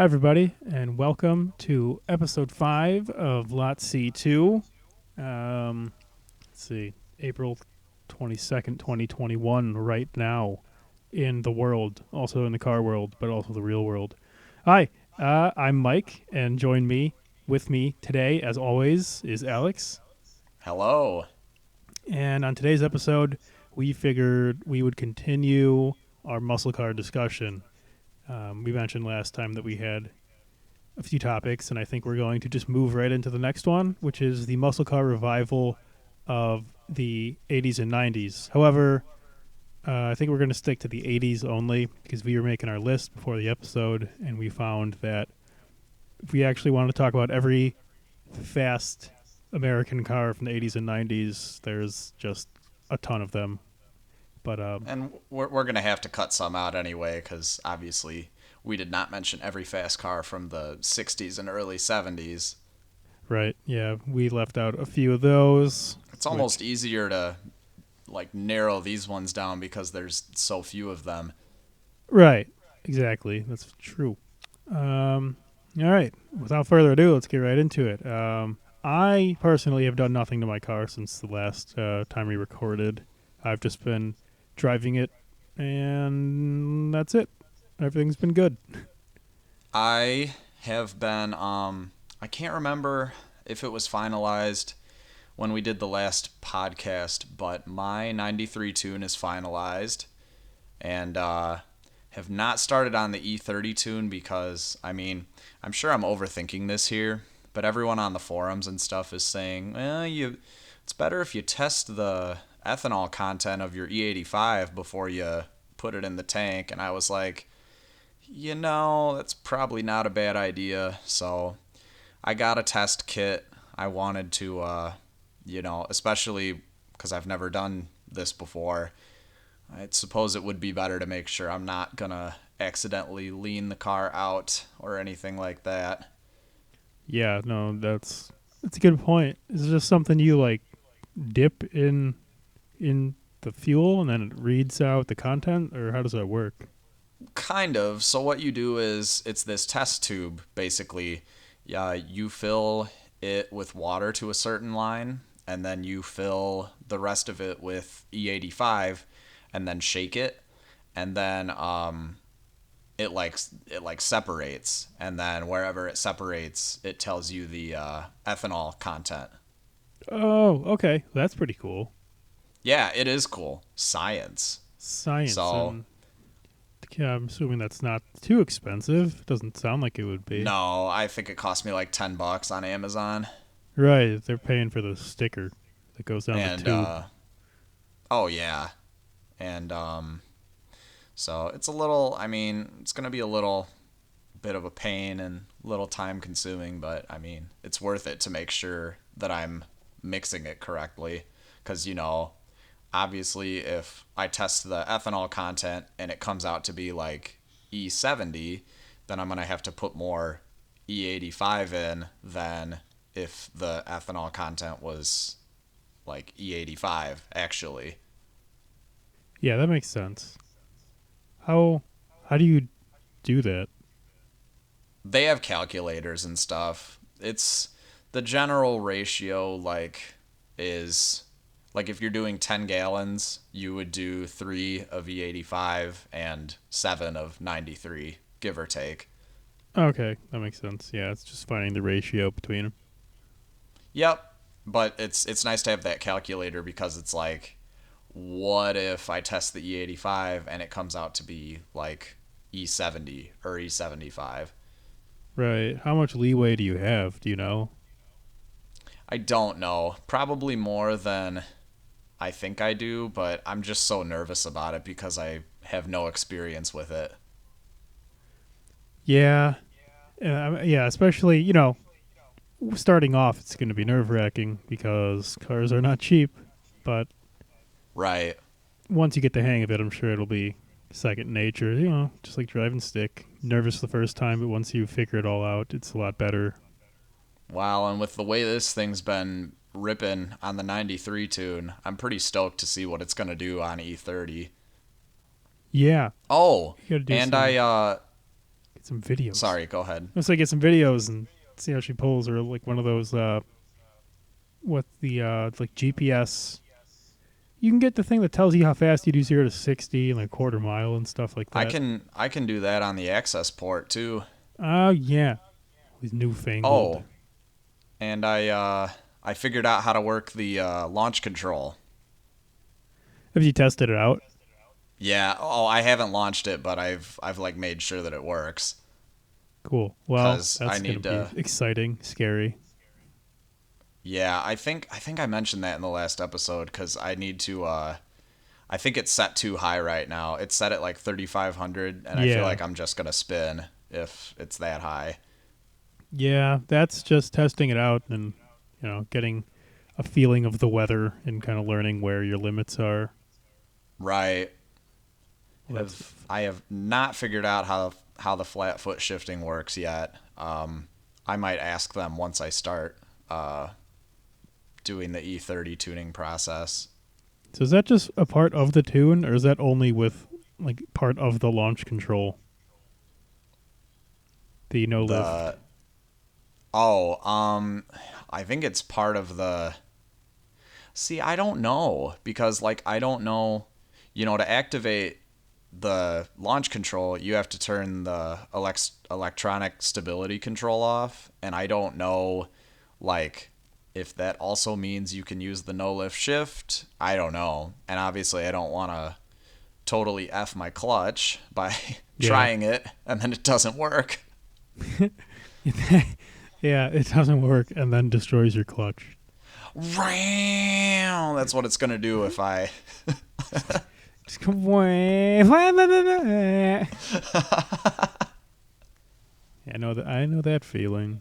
Hi, everybody, and welcome to episode 5 of Lot C2. Let's see, April 22nd, 2021, right now in the world, also in the car world, but also the real world. Hi, I'm Mike, and with me today, as always, is Alex. Hello. And on today's episode, we figured we would continue our muscle car discussion. We mentioned last time that we had a few topics, and I think we're going to just move right into the next one, which is the muscle car revival of the 80s and 90s. However, I think we're going to stick to the 80s only because we were making our list before the episode, and we found that if we actually want to talk about every fast American car from the 80s and 90s, there's just a ton of them. But And we're going to have to cut some out anyway, because obviously we did not mention every fast car from the 60s and early 70s. right, yeah, we left out a few of those. It's almost easier to narrow these ones down because there's so few of them. Right, exactly. That's true. All right. Without further ado, let's get right into it. I personally have done nothing to my car since the last time we recorded. I've just been driving it, and that's it. Everything's been good. I have been I can't remember if it was finalized when we did the last podcast, but my 93 tune is finalized, and have not started on the E30 tune because, I'm sure I'm overthinking this here, but everyone on the forums and stuff is saying, it's better if you test the ethanol content of your E85 before you put it in the tank. And I was like, that's probably not a bad idea. So I got a test kit. I wanted to, especially because I've never done this before, I suppose it would be better to make sure I'm not going to accidentally lean the car out or anything like that. Yeah, no, that's a good point. Is it just something you like dip in the fuel and then it reads out the content, or how does that work? Kind of. So what you do is it's this test tube, basically. Yeah, you fill it with water to a certain line, and then you fill the rest of it with E85, and then shake it, and then it separates, and then wherever it separates, it tells you the ethanol content. Oh, okay. That's pretty cool. Yeah, it is cool. Science. Science, So and yeah, I'm assuming that's not too expensive. Doesn't sound like it would be. no, I think it cost me like $10 on Amazon. Right, they're paying for the sticker that goes down the And tube. oh yeah. And so it's a little, it's going to be a little bit of a pain and a little time consuming, but it's worth it to make sure that I'm mixing it correctly, cuz obviously if I test the ethanol content and it comes out to be like E70, then I'm going to have to put more E85 in than if the ethanol content was like E85 actually. Yeah, that makes sense. How how do you do that? They have calculators and stuff. It's the general ratio is like if you're doing 10 gallons, you would do 3 of E85 and 7 of 93, give or take. Okay, that makes sense. Yeah, it's just finding the ratio between them. Yep. But it's nice to have that calculator because it's like, what if I test the E85 and it comes out to be like E70 or E75? Right. How much leeway do you have? Do you know? I don't know. Probably more than I think I do, but I'm just so nervous about it because I have no experience with it. Yeah. Yeah, especially, starting off, it's going to be nerve wracking because cars are not cheap. But Right. once you get the hang of it, I'm sure it'll be second nature. Just like driving stick. Nervous the first time, but once you figure it all out, it's a lot better. Wow, and with the way this thing's been ripping on the 93 tune, I'm pretty stoked to see what it's going to do on E30. Yeah. Oh, You got to do and some. Get some videos. Sorry, go ahead. Let's like get some videos and see how she pulls, or like one of those what the like GPS. You can get the thing that tells you how fast you do 0 to 60 in like quarter mile and stuff like that. I can do that on the access port too. Oh yeah, these newfangled. Oh, and I figured out how to work the launch control. Have you tested it out? Yeah. Oh, I haven't launched it, but I've like made sure that it works Cool. Well, because I that's gonna need to. be exciting, scary. Yeah, I think I mentioned that in the last episode because I need to. I think it's set too high right now. It's set at like 3,500, and I feel Yeah. like I'm just gonna spin if it's that high. Yeah, that's just testing it out and getting a feeling of the weather and kind of learning where your limits are. Right. Well, that's I have not figured out how the flat foot shifting works yet. I might ask them once I start doing the E30 tuning process. so. Is that just a part of the tune, or is that only with like part of the launch control? The no lift. The oh, I think it's part of the. See, I don't know because like I don't know, to activate the launch control, you have to turn the electronic stability control off, and I don't know like if that also means you can use the no lift shift. I don't know. And obviously I don't want to totally F my clutch by Yeah. trying it and then it doesn't work. Yeah, it doesn't work and then destroys your clutch. That's what it's going to do if I. Just come away. Yeah, I know that feeling.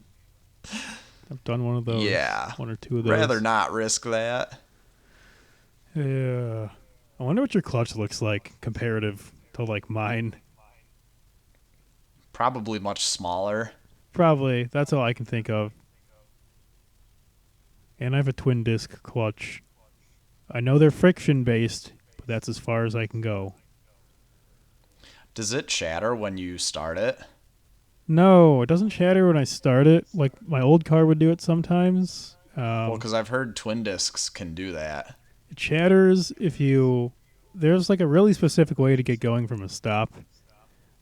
I've done one of those. Yeah. One or two of those. Rather not risk that. Yeah. I wonder what your clutch looks like comparative to like mine. Probably much smaller. Probably. That's all I can think of. And I have a twin disc clutch. I know they're friction based, but that's as far as I can go. Does it shatter when you start it? No, it doesn't shatter when I start it. Like my old car would do it sometimes. Well, because I've heard twin discs can do that. It shatters if you. There's like a really specific way to get going from a stop.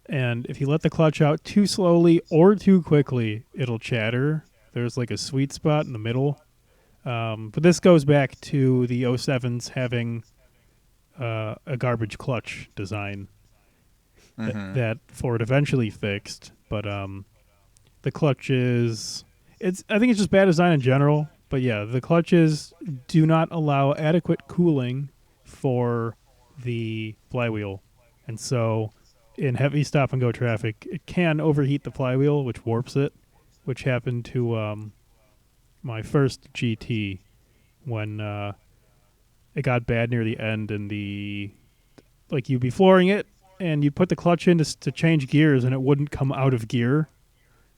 And if you let the clutch out too slowly or too quickly, it'll chatter. There's like a sweet spot in the middle. But this goes back to the '07s having a garbage clutch design that Ford eventually fixed. But the clutches, I think it's just bad design in general. But yeah, the clutches do not allow adequate cooling for the flywheel. And so in heavy stop and go traffic, it can overheat the flywheel, which warps it, which happened to my first GT when it got bad near the end, and you'd be flooring it and you'd put the clutch in to change gears and it wouldn't come out of gear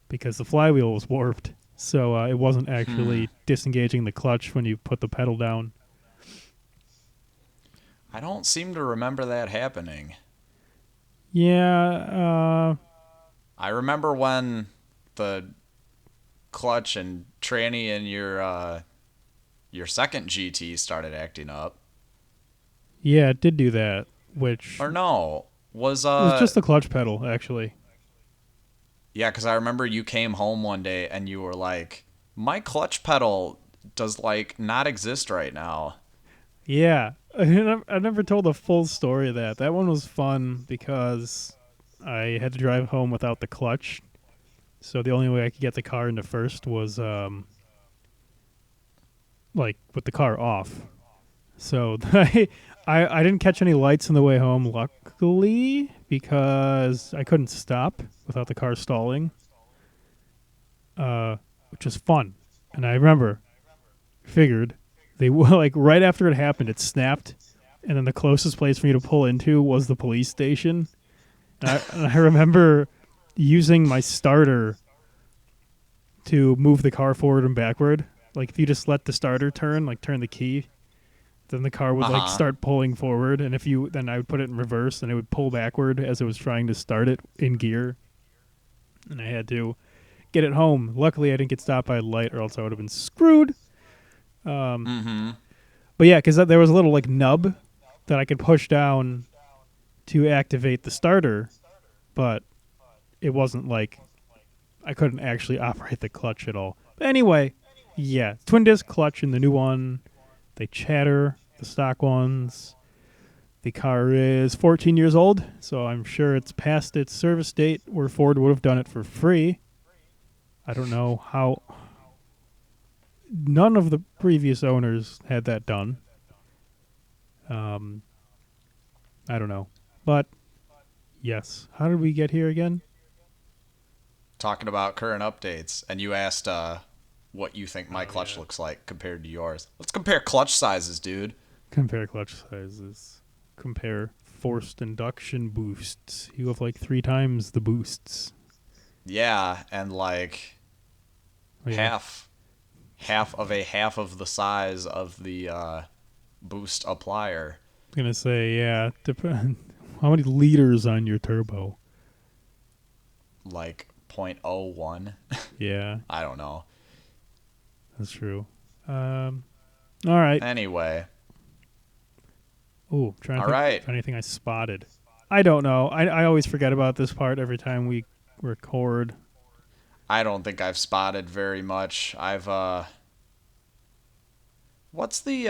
because the flywheel was warped. So it wasn't actually disengaging the clutch when you put the pedal down. I don't seem to remember that happening. Yeah. I remember when the clutch and tranny in your second GT started acting up. Yeah, it did do that, which Or no, was it was just the clutch pedal, actually. yeah, because I remember you came home one day and you were like, my clutch pedal does like not exist right now. Yeah. I never told the full story of that. That one was fun because I had to drive home without the clutch. So the only way I could get the car into first was like with the car off. So I didn't catch any lights on the way home, luckily, because I couldn't stop without the car stalling, which was fun. And I figured they like right after it happened, it snapped, and then the closest place for me to pull into was the police station. And I remember using my starter to move the car forward and backward. Like if you just let the starter turn, like turn the key, then the car would like start pulling forward, and then I would put it in reverse and it would pull backward as it was trying to start it in gear. and I had to get it home. Luckily, I didn't get stopped by a light, or else I would have been screwed. Um, Mm-hmm. but yeah, because there was a little like nub that I could push down to activate the starter, but it wasn't like I couldn't actually operate the clutch at all. But anyway, yeah, twin disc clutch in the new one. They chatter, the stock ones. The car is 14 years old, so I'm sure it's past its service date where Ford would have done it for free. I don't know how. None of the previous owners had that done. Um, I don't know. But, yes. How did we get here again? Talking about current updates, and you asked what you think my Oh, clutch yeah. looks like compared to yours. Let's compare clutch sizes, dude. Compare clutch sizes. Compare forced induction boosts. You have like 3 times the boosts. Yeah, and like Oh, yeah. half of the size of the boost applier. I'm going to say, yeah. Depend. How many liters on your turbo? Like 0.01. Yeah, I don't know. that's true. Um, all right. Anyway, Oh, trying to all think right. if anything I spotted. I don't know. I always forget about this part every time we record. I don't think I've spotted very much. I've what's the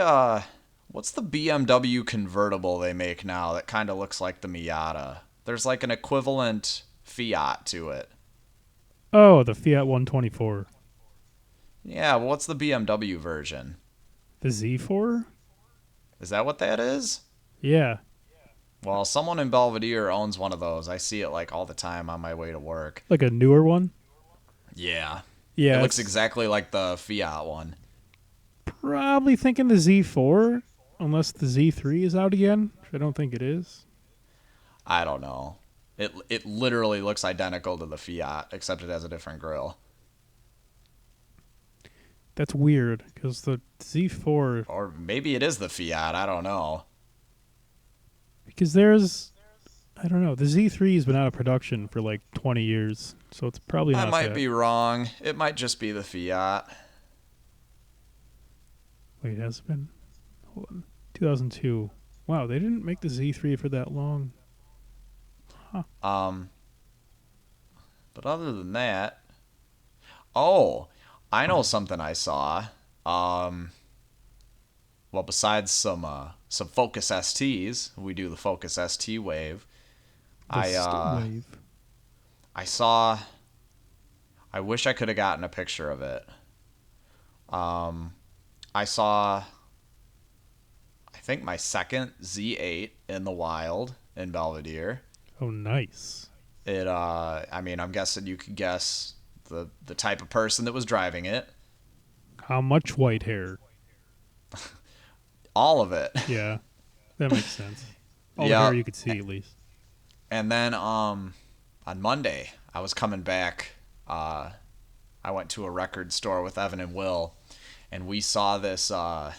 BMW convertible they make now that kind of looks like the Miata? There's like an equivalent Fiat to it. Oh, the Fiat 124. Yeah, well, what's the BMW version? The Z4? Is that what that is? Yeah. Well, someone in Belvedere owns one of those. I see it like all the time on my way to work. Like a newer one? Yeah. It Yeah, looks it's exactly like the Fiat one. probably thinking the Z4, unless the Z3 is out again, which I don't think it is. I don't know. It literally looks identical to the Fiat, except it has a different grill. That's weird, because the Z4, Or maybe it is the Fiat. I don't know. because I don't know, the Z3 has been out of production for like 20 years, so it's probably I not might that. be wrong. It might just be the Fiat. Wait, has it been? Hold on. 2002. Wow, they didn't make the Z3 for that long. Huh. Um, but other than that, oh, I know something I saw. Um, well, besides some Focus STs, we do the Focus ST wave. The I uh wave. I saw. I wish I could have gotten a picture of it. Um, I saw. I think my second Z8 in the wild in Belvedere. Oh, nice. I mean, I'm guessing you could guess the type of person that was driving it. How much white hair? All of it. Yeah, that makes sense. All the hair Yeah. you could see, at least. And then on Monday, I was coming back. I went to a record store with Evan and Will, and we saw this. I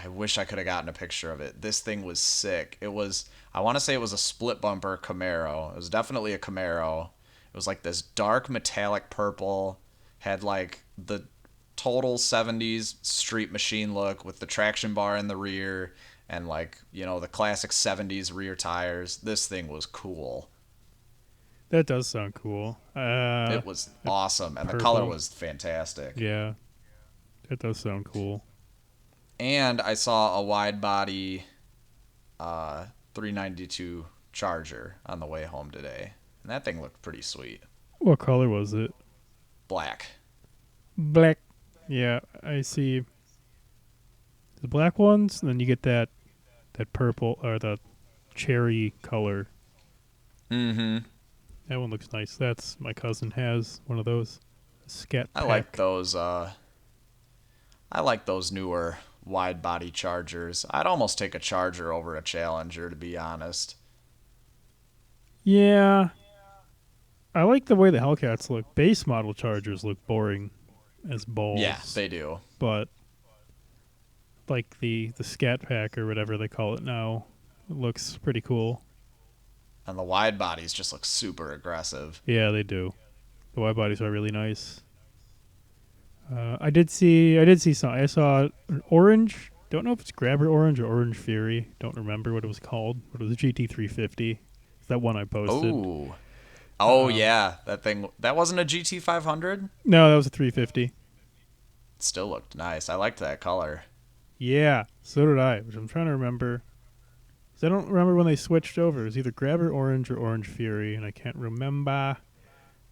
wish I could have gotten a picture of it. This thing was sick. It was. I want to say it was a split bumper Camaro. It was definitely a Camaro. It was like this dark metallic purple. Had like the total 70s street machine look with the traction bar in the rear and like, the classic 70s rear tires. This thing was cool. That does sound cool. It was awesome and the color Purple. was fantastic. Yeah, that does sound cool. And I saw a wide body 392 Charger on the way home today. And that thing looked pretty sweet. What color was it? Black. Black. Yeah, I see. The black ones, and then you get that purple or the cherry color. Mm-hmm. That one looks nice. That's my cousin has one of those. Scat I pack. like those newer wide body Chargers. I'd almost take a Charger over a Challenger, to be honest. Yeah, I like the way the Hellcats look. Base model Chargers look boring as balls. Yeah, they do. But like the Scat Pack or whatever they call it now, it looks pretty cool. And the wide bodies just look super aggressive. Yeah, they do. The wide bodies are really nice. I did see some. I saw an orange. Don't know if it's Grabber Orange or Orange Fury. Don't remember what it was called. But it was a GT350. It's that one I posted. Oh. Oh Um, yeah, that thing. That wasn't a GT 500. no, that was a 350. Still looked nice. I liked that color. Yeah, so did I. Which I'm trying to remember. 'Cause I don't remember when they switched over. It was either Grabber Orange or Orange Fury, and I can't remember.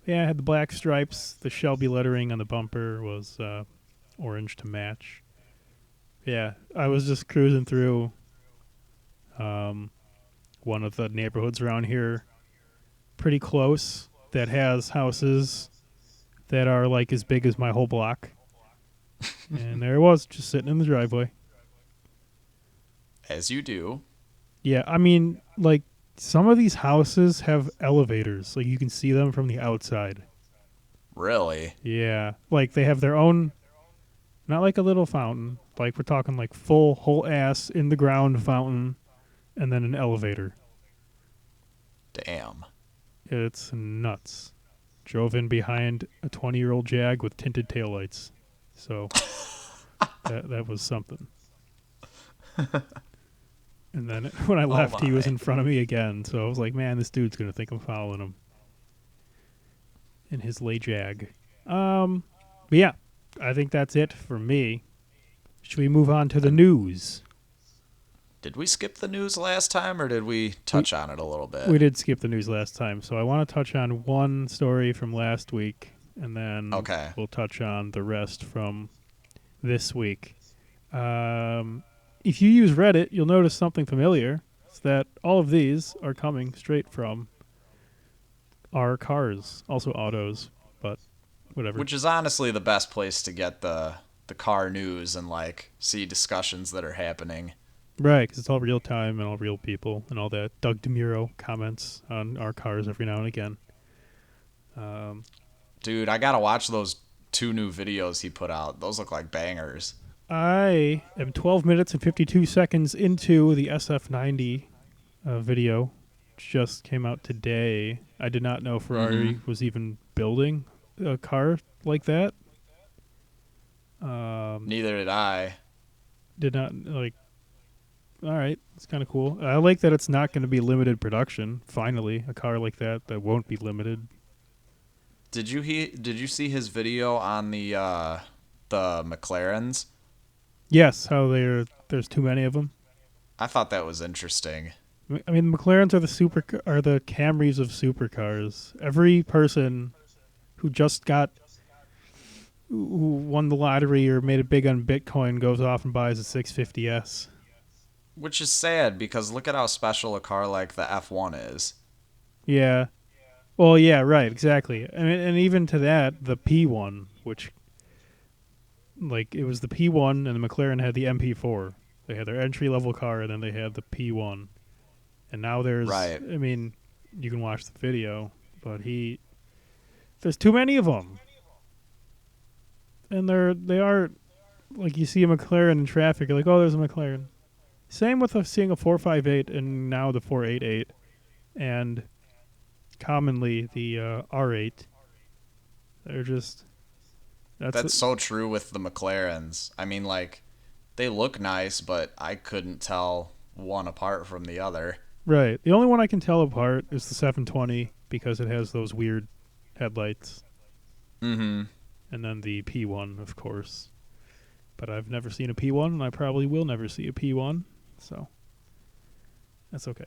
Yeah, it had the black stripes. The Shelby lettering on the bumper was orange to match. Yeah, I was just cruising through um, one of the neighborhoods around here, pretty close, that has houses that are like as big as my whole block. And there it was, just sitting in the driveway. As you do. Yeah, I mean, like, some of these houses have elevators. Like, you can see them from the outside. Really? Yeah. Like, they have their own, not like a little fountain. Like, we're talking like full, whole ass, in the ground fountain, and then an elevator. Damn. It's nuts. Drove in behind a 20-year-old Jag with tinted taillights. So, that was something. And then when I Oh left, he was my. in front of me again. So I was like, man, this dude's going to think I'm following him in his lay Jag. But yeah, I think that's it for me. Should we move on to the And news? did we skip the news last time, or did we We touch on it a little we bit? did skip the news last time, so I want to touch on one story from last week, and then Okay. we'll touch on the rest from this week. If you use Reddit, you'll notice something familiar. It's that all of these are coming straight from our cars, also autos, but whatever. Which is honestly the best place to get the car news and like see discussions that are happening. Right, because it's all real time and all real people and all that. Doug DeMuro comments on our cars every now and again. Um, Dude, I gotta watch those two new videos he put out. Those look like bangers. I am 12 minutes and 52 seconds into the SF90 video, which just came out today. I did not know Ferrari was even building a car like that. Neither did I. Did not, like, all right, it's kind of cool. I like that it's not going to be limited production. Finally, a car like that won't be limited. Did you see his video on the McLarens? Yes, how there's too many of them. I thought that was interesting. I mean, McLarens are the Camrys of supercars. Every person who just who won the lottery or made it big on Bitcoin goes off and buys a 650S. Which is sad because look at how special a car like the F1 is. Yeah. Well, yeah, right, exactly. I mean, and even to that, the P1, which, like, it was the P1, and the McLaren had the MP4. They had their entry level car, and then they had the P1. And now Right. I mean, you can watch the video, but there's too many of them. And they are, like, you see a McLaren in traffic, you're like, oh, there's a McLaren. Same with seeing a 458 and now the 488, and commonly the R8. They're just That's so true with the McLarens. I mean, like, they look nice, but I couldn't tell one apart from the other. right. The only one I can tell apart is the 720 because it has those weird headlights, Mm-hmm. and then the P1, of course. But I've never seen a P1, and I probably will never see a P1, so that's okay.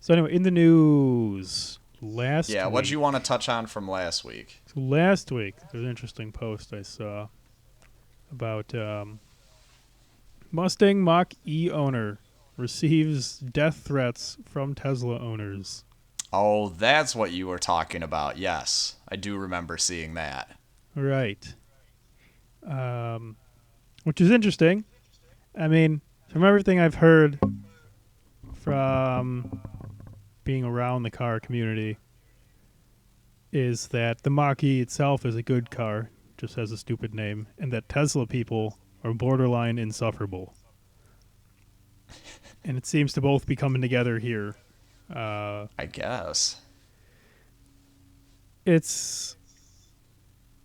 So anyway, in the news Yeah, what'd you want to touch on from last week? last week there's an interesting post I saw about Mustang Mach-E owner receives death threats from Tesla owners. Oh, that's what you were talking about. Yes, I do remember seeing that. Right. Which is interesting. I mean, from everything I've heard from being around the car community, is that the Mach-E itself is a good car, just has a stupid name, and that Tesla people are borderline insufferable. And it seems to both be coming together here. I guess. it's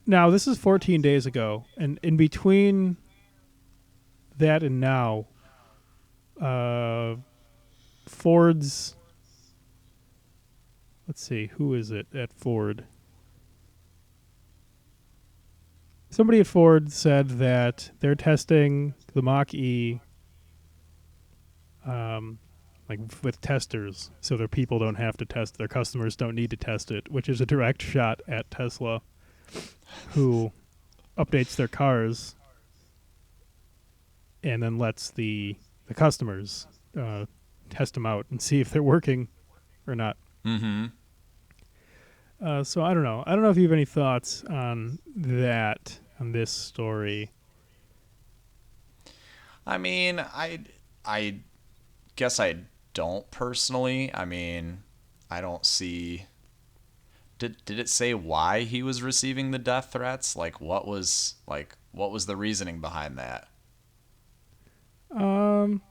now this is 14 days ago, and in between that and now, uh, Ford's. Let's see, who is it at Ford? Somebody at Ford said that they're testing the Mach E, um, like with testers, so their people don't have to test. Their customers don't need to test it, which is a direct shot at Tesla, who updates their cars and then lets the customers test them out and see if they're working or not. Mm-hmm. So I don't know. I don't know if you have any thoughts on that, on this story. I mean, I guess I don't personally. I mean, I don't see. Did it say why he was receiving the death threats? What was the reasoning behind that? Um,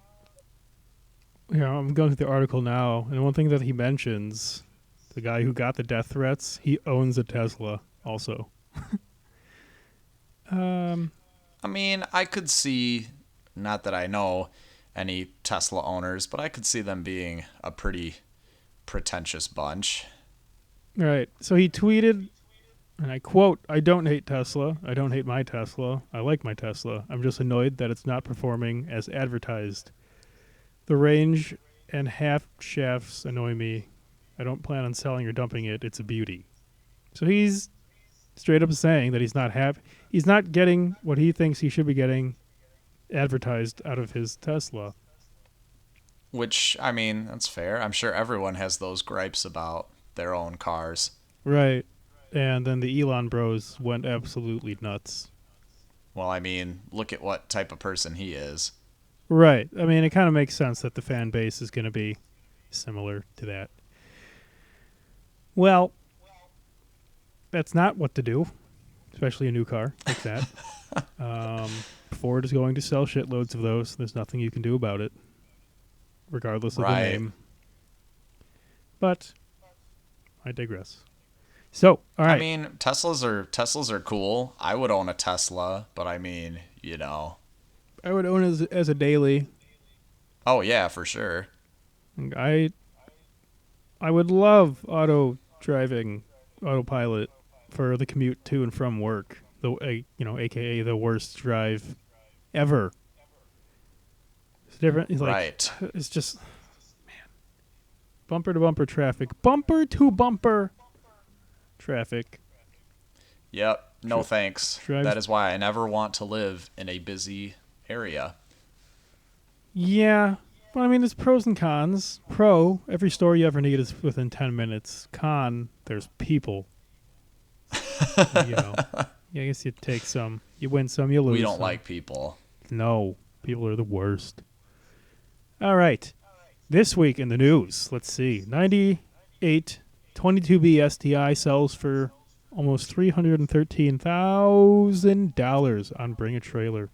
I'm going through the article now, and one thing that he mentions, the guy who got the death threats, he owns a Tesla also. um, I mean, I could see, not that I know any Tesla owners, but I could see them being a pretty pretentious bunch. right. So he tweeted, and I quote, "I don't hate Tesla. I don't hate my Tesla. I like my Tesla. I'm just annoyed that it's not performing as advertised. The range and half shafts annoy me. I don't plan on selling or dumping it. It's a beauty." So he's straight up saying that he's not happy. He's not getting what he thinks he should be getting advertised out of his Tesla. Which, I mean, that's fair. I'm sure everyone has those gripes about their own cars. Right. And then the Elon bros went absolutely nuts. Well, I mean, look at what type of person he is. Right. I mean, it kind of makes sense that the fan base is going to be similar to that. Well, that's not what to do, especially a new car like that. Ford is going to sell shitloads of those. There's nothing you can do about it, regardless of the Right. name. But I digress. So, all right. I mean, Teslas are cool. I would own a Tesla, but I mean, I would own it as a daily. Oh yeah, for sure. I would love driving, autopilot for the commute to and from work. AKA the worst drive ever. It's different. It's like, Right. it's just, man, bumper to bumper traffic, bumper to bumper traffic. Yep. No Dri- thanks. drives. That is why I never want to live in a busy area. Yeah, but I mean, there's pros and cons. Pro, every store you ever need is within 10 minutes. Con, there's people. Yeah, I guess you take some. You win some, you lose We don't some. like people. No, people are the worst. All right. This week in the news, let's see. 98 22B STI sells for almost $313,000 on Bring a Trailer.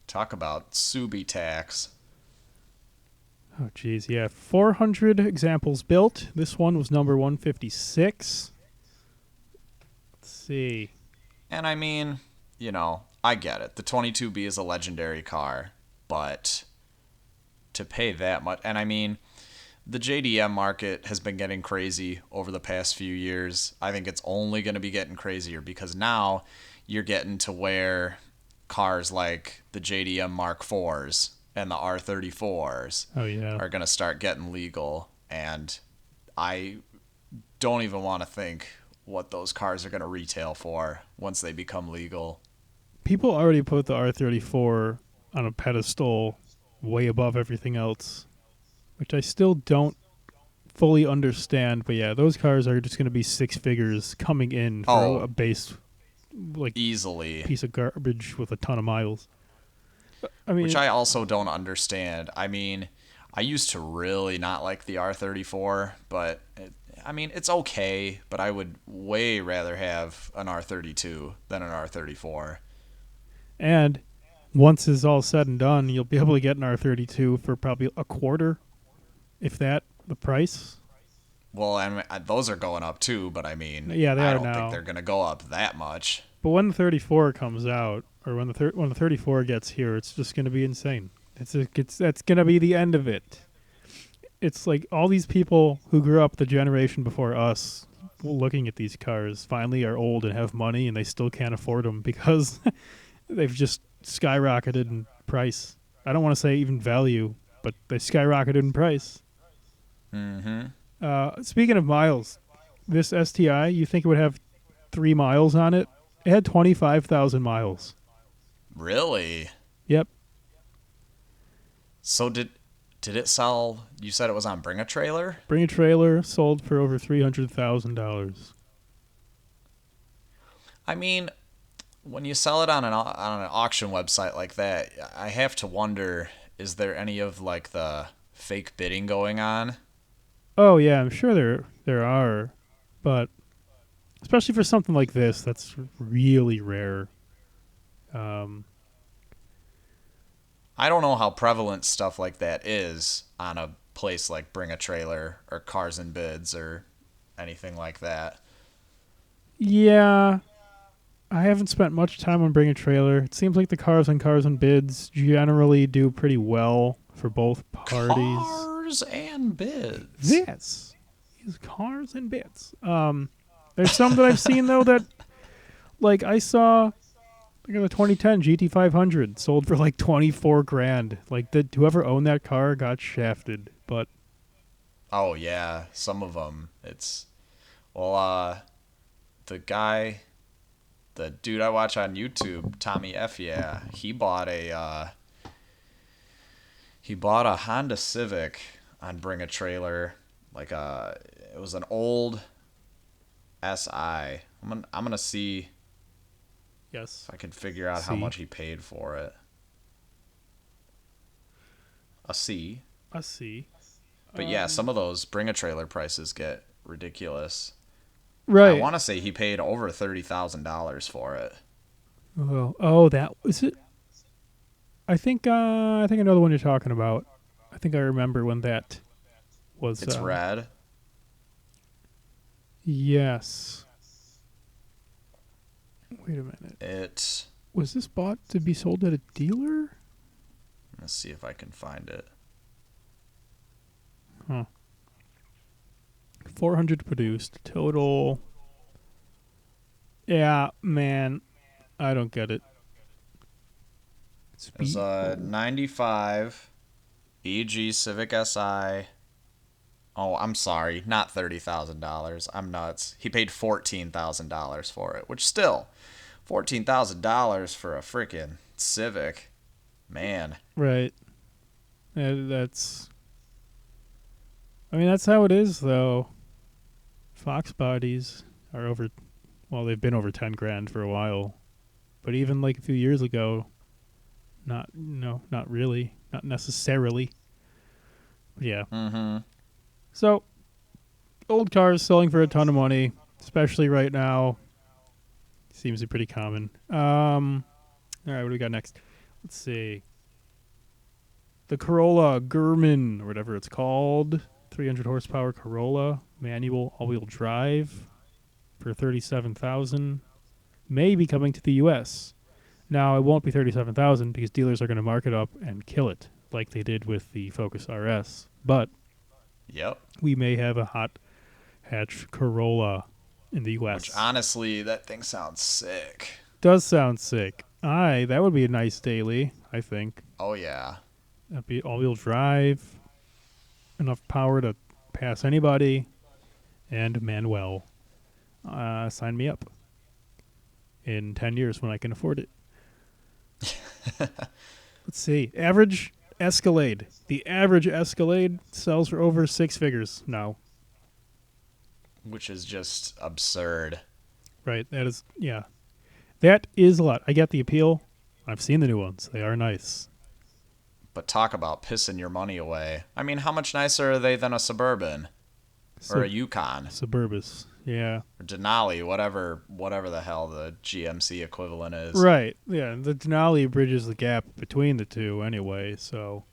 Talk about Subi tax. Oh, geez, yeah. 400 examples built. This one was number 156. Let's see. And I mean, I get it. The 22B is a legendary car, but to pay that much, and I mean, the JDM market has been getting crazy over the past few years. I think it's only going to be getting crazier because now you're getting to where cars like the JDM Mark IVs and the R34s Oh, yeah. are going to start getting legal. And I don't even want to think what those cars are going to retail for once they become legal. People already put the R34 on a pedestal way above everything else, which I still don't fully understand. But yeah, those cars are just going to be six figures coming in for a base, like, easily. piece of garbage with a ton of miles. I mean, Which I also don't understand. I mean, I used to really not like the R34, but it's okay, but I would way rather have an R32 than an R34. and once it's all said and done, you'll be able to get an R32 for probably a quarter, if that, the price. Well, and those are going up too, but I mean, Yeah, they I are don't think now. they're going to go up that much. But when the 34 comes out, or when the 34 gets here, it's just going to be insane. That's going to be the end of it. It's like all these people who grew up the generation before us looking at these cars finally are old and have money and they still can't afford them because they've just skyrocketed in price. I don't want to say even value, but they skyrocketed in price. Mm-hmm. Speaking of miles, this STI, you think it would have 3 miles on it? It had 25,000 miles. Really? Yep. So did it sell? You said it was on Bring a Trailer? Bring a trailer sold for over $300,000. I mean, when you sell it on an auction website like that, I have to wonder: is there any of like the fake bidding going on? Oh yeah, I'm sure there are, but especially for something like this, that's really rare. Um, I don't know how prevalent stuff like that is on a place like Bring a Trailer or Cars and Bids or anything like that. yeah, I haven't spent much time on Bring a Trailer. It seems like the cars and bids generally do pretty well for both parties. Cars and Bids. This is cars and bids. There's some that I've seen though that, like I saw, like a 2010 GT500 sold for like 24 grand. Like whoever owned that car got shafted. But Oh yeah, some of them. It's well, the guy, the dude I watch on YouTube, Tommy F. Yeah, he bought a Honda Civic on Bring a Trailer, like it was an old SI. I'm gonna see yes, if I can figure out how C, much he paid for it. A C. a C. But yeah, some of those Bring a Trailer prices get ridiculous. I Right. want to say he paid over $30,000 for it. Oh, that was it. I think I know the one you're talking about. I think I remember when that was. It's red. Yes. Wait a minute. It. Was this bought to be sold at a dealer? Let's see if I can find it. Huh. 400 produced total. Yeah, man, I don't get it. It was a 95 EG Civic Si. Oh, I'm sorry, not $30,000. I'm nuts. He paid $14,000 for it, which still, $14,000 for a freaking Civic, man. Right. That's. I mean, that's how it is, though. Fox bodies are over. Well, they've been over 10 grand for a while, but even like a few years ago, not really, not necessarily. But yeah. Mm-hmm. So, old cars selling for a ton of money, especially right now, seems to be pretty common. All right, what do we got next? Let's see. The Corolla Gurman, or whatever it's called, 300 horsepower Corolla, manual all-wheel drive, for 37,000, may be coming to the U.S. Now it won't be 37,000 because dealers are going to mark it up and kill it, like they did with the Focus RS. But Yep. we may have a hot hatch Corolla in the U.S. Which honestly, that thing sounds sick. Does sound sick. That would be a nice daily, I think. Oh yeah. That'd be all-wheel drive, enough power to pass anybody, and Manuel. Sign me up. In 10 years when I can afford it. Let's see. Average Escalade. The average Escalade sells for over 6 figures now. Which is just absurd. Right. That is, yeah. That is a lot. I get the appeal. I've seen the new ones. They are nice. But talk about pissing your money away. I mean, how much nicer are they than a Suburban? Or a Yukon? Suburbus. Yeah. Or Denali, whatever the hell the GMC equivalent is. Right. Yeah. The Denali bridges the gap between the two anyway. So,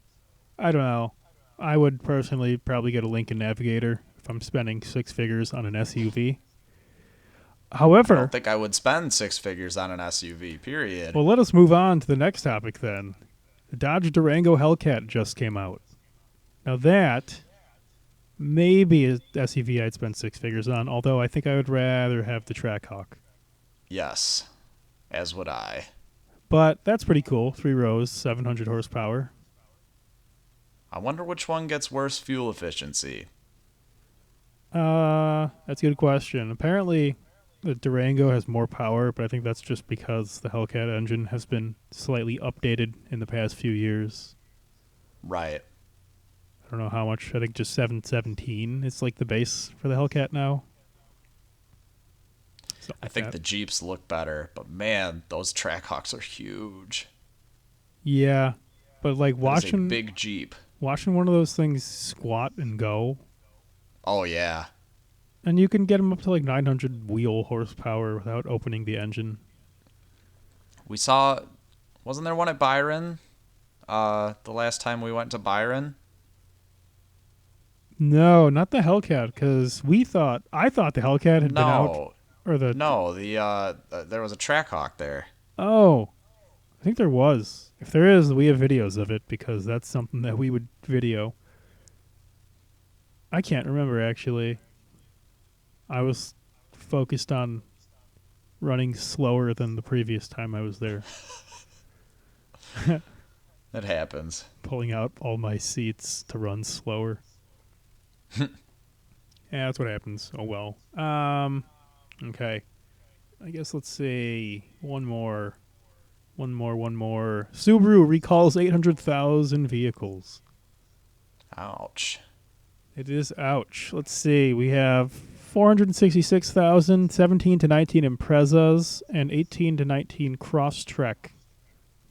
I don't know. I would personally probably get a Lincoln Navigator if I'm spending six figures on an SUV. I However, don't think I would spend six figures on an SUV, period. well, let us move on to the next topic then. The Dodge Durango Hellcat just came out. Now that maybe a SUV I'd spend six figures on, although I think I would rather have the Trackhawk. Yes, as would I. But that's pretty cool. 3 rows, 700 horsepower. I wonder which one gets worse fuel efficiency. That's a good question. Apparently, the Durango has more power, but I think that's just because the Hellcat engine has been slightly updated in the past few years. Right. I don't know how much. I think just 717 is like the base for the Hellcat now. Something I like think that. the Jeeps look better, but man, those Trackhawks are huge. Yeah, but like That is a watching big Jeep. one of those things squat and go, Oh, yeah. and you can get them up to like 900 wheel horsepower without opening the engine. We saw, wasn't there one at Byron? The last time we went to Byron? No, not the Hellcat, because I thought the Hellcat had been out, No. or the No, there was a Trackhawk there. oh, I think there was. If there is, we have videos of it because that's something that we would video. I can't remember actually. I was focused on running slower than the previous time I was there, It happens. pulling out all my seats to run slower. Yeah, that's what happens. Oh well. Okay. I guess let's see. One more. Subaru recalls 800,000 vehicles. Ouch. It is ouch. Let's see. We have 466,000 17 to 19 Imprezas and 18 to 19 Crosstrek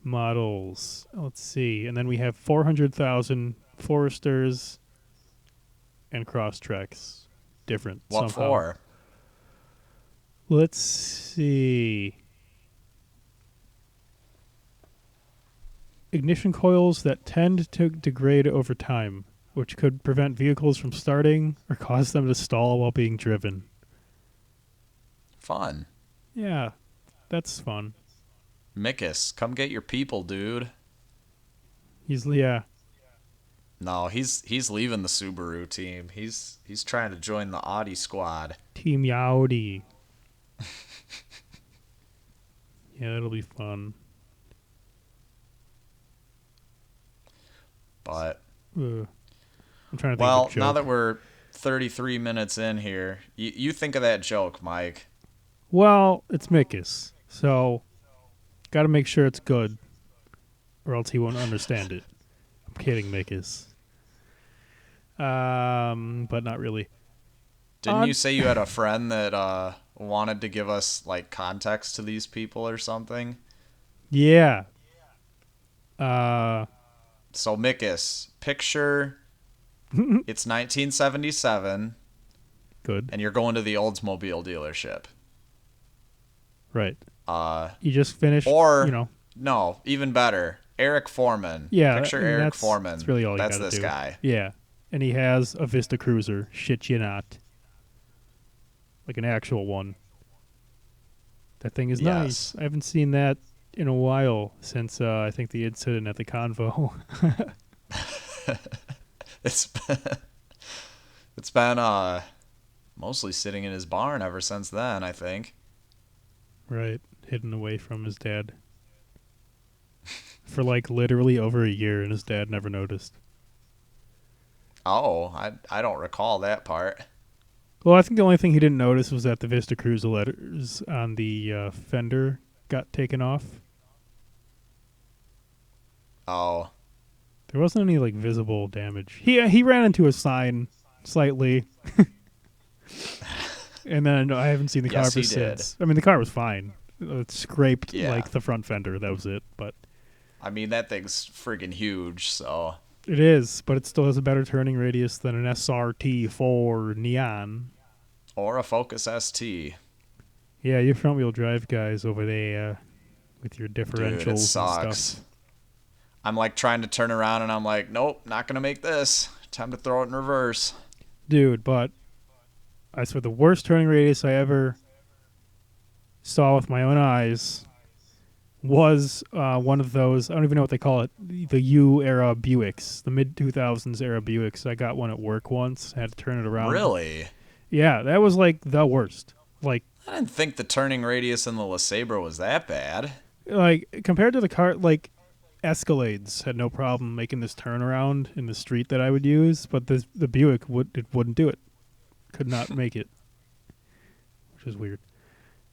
models. Let's see. And then we have 400,000 Foresters and Crosstreks. Different What somehow. for? Let's see. Ignition coils that tend to degrade over time, which could prevent vehicles from starting or cause them to stall while being driven. Fun. Yeah, that's fun. Mikus, come get your people, dude. Yeah. No, he's leaving the Subaru team. He's trying to join the Audi squad. Team Yaudi. Yeah, that'll be fun. But I'm trying to think well, of a joke. now that we're 33 minutes in here, you think of that joke, Mike. Well, it's Mikus, so got to make sure it's good, or else he won't understand it. I'm kidding, Mikus. But not really. Didn't you say you had a friend that wanted to give us like context to these people or something? Yeah. So Mikus, picture it's 1977 Good. and you're going to the Oldsmobile dealership. Right. You just finished, Or no, even better, Eric Foreman. Yeah, Picture I mean, Eric that's Foreman. really all you That's gotta this do. guy. Yeah. And he has a Vista Cruiser. Shit you not. Like an actual one. That thing is nice. Yes. I haven't seen that in a while since I think the incident at the Convo. It's been mostly sitting in his barn ever since then, I think. Right. Hidden away from his dad. For like literally over a year, and his dad never noticed. Oh, I don't recall that part. Well, I think the only thing he didn't notice was that the Vista Cruiser letters on the fender got taken off. Oh. There wasn't any like visible damage. He ran into a sign slightly, and then I haven't seen the car Yes, for he did. since. I mean, the car was fine. It scraped Yeah. like the front fender. That was it. But I mean, that thing's friggin' huge, so. it is. But it still has a better turning radius than an SRT4 Neon. Or a Focus ST. Yeah, you front wheel drive guys over there with your differentials Dude, it and sucks. stuff. I'm like trying to turn around and I'm like, nope, not gonna make this. Time to throw it in reverse. Dude, but I swear the worst turning radius I ever saw with my own eyes was one of those. I don't even know what they call it. The U era Buicks, the mid 2000s era Buicks. I got one at work once. Had to turn it around. Really? Yeah, that was like the worst. Like I didn't think the turning radius in the LeSabre was that bad. compared to the car, like Escalades had no problem making this turnaround in the street that I would use, but the Buick wouldn't do it. Could not make it, which is weird.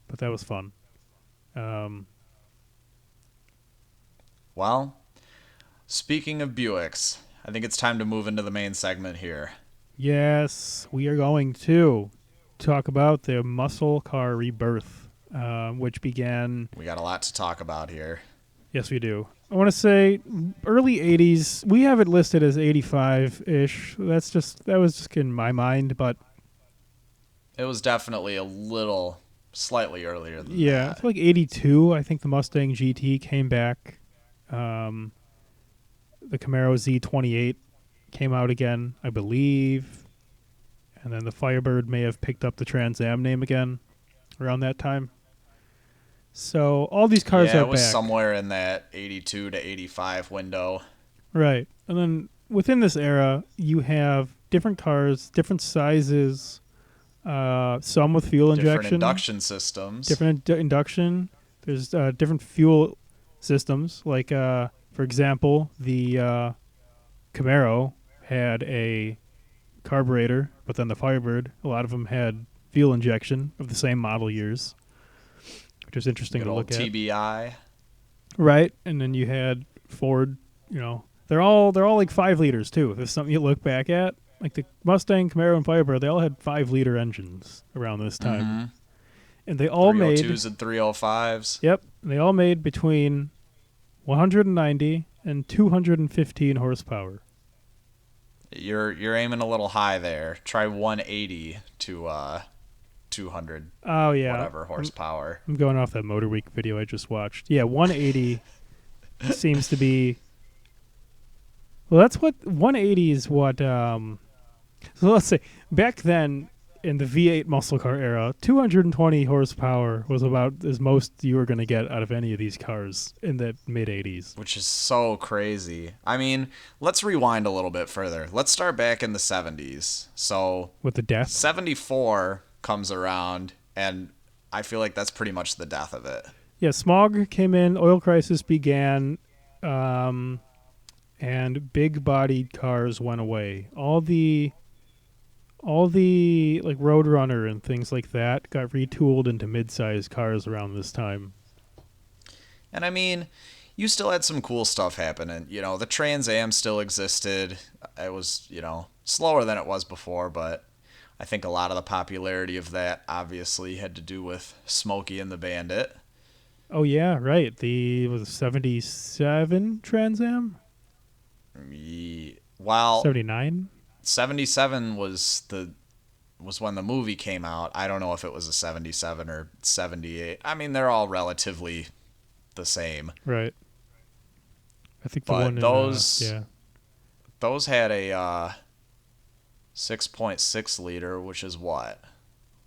But that was fun. Well, speaking of Buicks, I think it's time to move into the main segment here. Yes, we are going to talk about the muscle car rebirth, which began. We got a lot to talk about here. Yes, we do. I want to say early 80s. We have it listed as 85-ish. That was just in my mind, but It was definitely slightly earlier than yeah, that. it's like 82. I think the Mustang GT came back. The Camaro Z28 came out again, I believe. And then the Firebird may have picked up the Trans Am name again around that time. So all these cars are Yeah, it was back. somewhere in that 82 to 85 window. Right. And then within this era, you have different cars, different sizes, some with fuel Different injection. induction systems. Different induction. There's different fuel systems. Like, for example, the Camaro had a carburetor, but then the Firebird, a lot of them had fuel injection of the same model years, which is interesting Good to old look at. TBI. Right, and then you had Ford. They're all like 5 liters too. If there's something you look back at, like the Mustang, Camaro, and Firebird, they all had 5-liter engines around this time, and they all made 302s and 305s. Yep, they all made between 190 and 215 horsepower. You're aiming a little high there. Try 180 to 200 Oh yeah, whatever horsepower. I'm going off that Motor Week video I just watched. Yeah, 180 seems to be. Well, that's what 180 is. What? So let's say back then in the V8 muscle car era, 220 horsepower was about as most you were going to get out of any of these cars in the mid 80s. Which is so crazy. I mean, let's rewind a little bit further. Let's start back in the 70s. So With the death. 74 comes around, and I feel like that's pretty much the death of it. Yeah, smog came in, oil crisis began, and big-bodied cars went away. All the like Roadrunner and things like that got retooled into mid-sized cars around this time. And I mean, you still had some cool stuff happening. The Trans Am still existed. It was, slower than it was before, but I think a lot of the popularity of that obviously had to do with Smokey and the Bandit. Oh yeah, right. Was 77 Trans Am? Well, 79? 77 was when the movie came out. I don't know if it was a 77 or 78. I mean, they're all relatively the same. Right. I think the But one those had a 6.6 liter, which is what?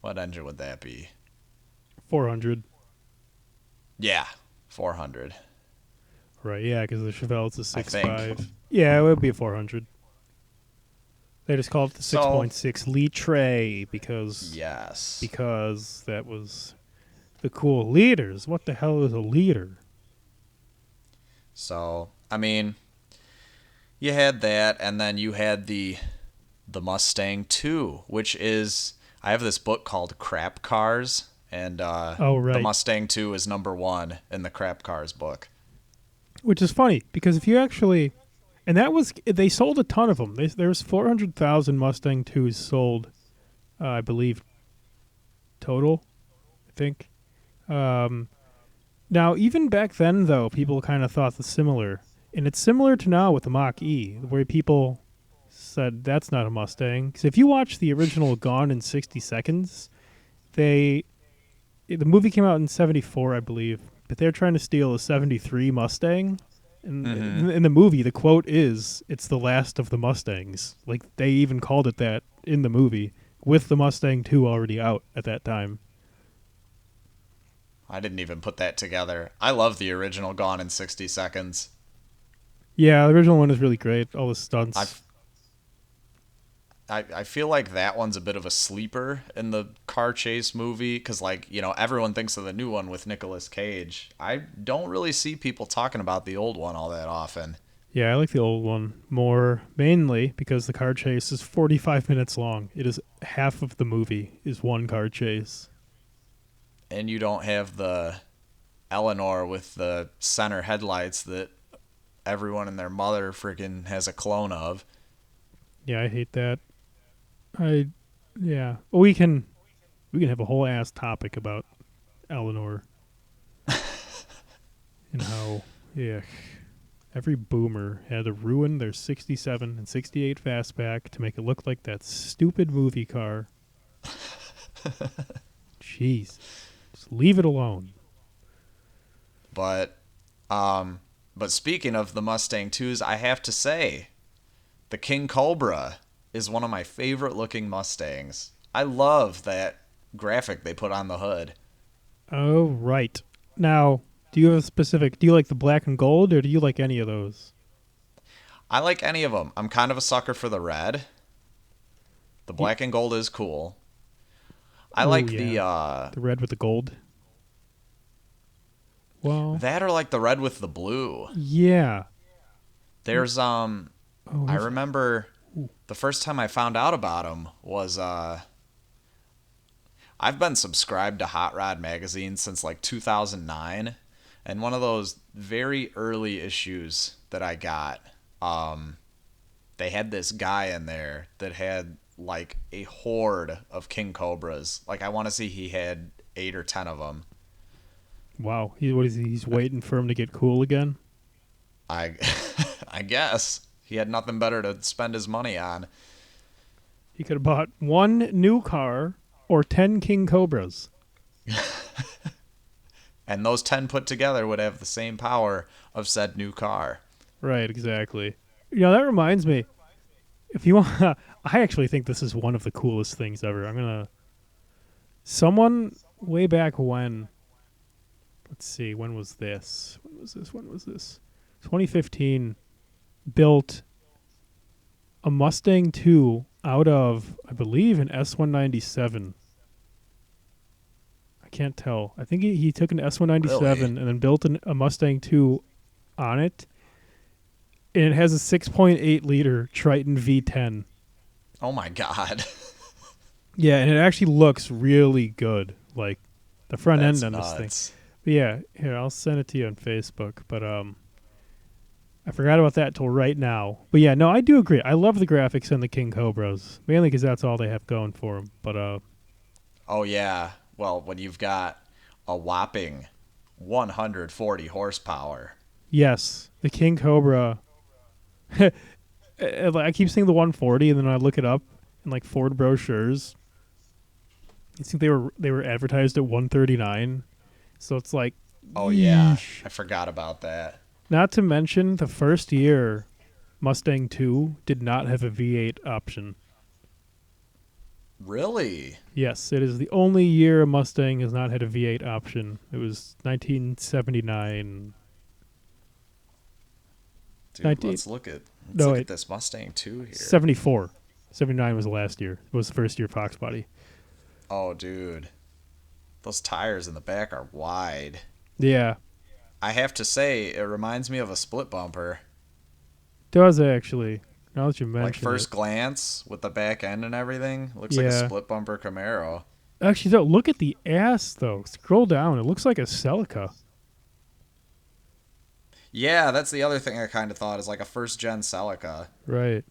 What engine would that be? 400. Yeah, 400. Right, yeah, because the Chevelle's a I think. 6.5. Yeah, it would be a 400. They just called it the 6.6 litre because Yes. that was the cool liters. What the hell is a liter? So, I mean, you had that, and then you had the Mustang 2, which is, I have this book called Crap Cars, and the Mustang 2 is number 1 in the Crap Cars book. Which is funny because if you actually, and they sold a ton of them. There's 400,000 Mustang 2s sold, I believe, total. I think. Now, even back then, though, people kind of thought the similar, and it's similar to now with the Mach-E, where people said that's not a Mustang. Because if you watch the original Gone in 60 Seconds, the movie came out in 74, I believe, but they're trying to steal a 73 Mustang. And in the movie, the quote is, "It's the last of the Mustangs." Like, they even called it that in the movie, with the Mustang 2 already out at that time. I didn't even put that together. I love the original Gone in 60 Seconds. Yeah, the original one is really great. All the I stunts. I feel like that one's a bit of a sleeper in the car chase movie because, like, you know, everyone thinks of the new one with Nicolas Cage. I don't really see people talking about the old one all that often. Yeah, I like the old one more, mainly because the car chase is 45 minutes long. It is half of the movie is one car chase. And you don't have the Eleanor with the center headlights that everyone and their mother freaking has a clone of. Yeah, I hate that. I yeah. Well, we can have a whole ass topic about Eleanor and how yeah, every boomer had to ruin their 67 and 68 fastback to make it look like that stupid movie car. Jeez. Just leave it alone. But um but speaking of the Mustang 2s, I have to say the King Cobra is one of my favorite looking Mustangs. I love that graphic they put on the hood. Oh, right. Now, do you have a specific? Do you like the black and gold, or do you like any of those? I like any of them. I'm kind of a sucker for the red. The Ye- black and gold is cool. I Oh, like yeah. The red with the gold. Well, that or like the red with the blue. yeah. There's Oh, I there's. remember Ooh, the first time I found out about them was I've been subscribed to Hot Rod magazine since like 2009, and one of those very early issues that I got, um, they had this guy in there that had like a horde of king cobras. Like I want to see he had 8 or 10 of them. wow. What is he? He's waiting for him to get cool again. I I guess he had nothing better to spend his money on. He could have bought one new car or 10 King Cobras. And those 10 put together would have the same power of said new car. Right, exactly. That reminds me. If you want, I actually think this is one of the coolest things ever. Someone way back when, let's see, when was this? 2015 built a Mustang 2 out of, I believe, an S197. I can't tell. I think he took an Really? S197 and then built a Mustang 2 on it. And it has a 6.8 liter Triton V10. Oh my god. Yeah, and it actually looks really good. Like the front end That's on this thing. nuts. But yeah, here, I'll send it to you on Facebook. But I forgot about that till right now. But yeah, no, I do agree. I love the graphics in the King Cobras, mainly because that's all they have going for them. But Oh yeah. Well, when you've got a whopping 140 horsepower. yes, the King Cobra. I keep seeing the 140, and then I look it up in like Ford brochures. I think they were advertised at 139. So it's like, Oh yeah. yeesh. I forgot about that. Not to mention the first year Mustang 2 did not have a V8 option. Really? Yes, it is the only year a Mustang has not had a V8 option. It was 1979. Dude, 19 let's no look wait, at this Mustang 2 here. 74. 79 was the last year. It was the first year Fox body. Oh dude. Those tires in the back are wide. Yeah, I have to say it reminds me of a split bumper. does actually. Now that you Like mention it. first glance with the back end and everything, looks like a Yeah. split bumper Camaro. Actually, though, look at the ass though. Scroll down. It looks like a Celica. Yeah, that's the other thing I kind of thought is like a first gen Celica. Right.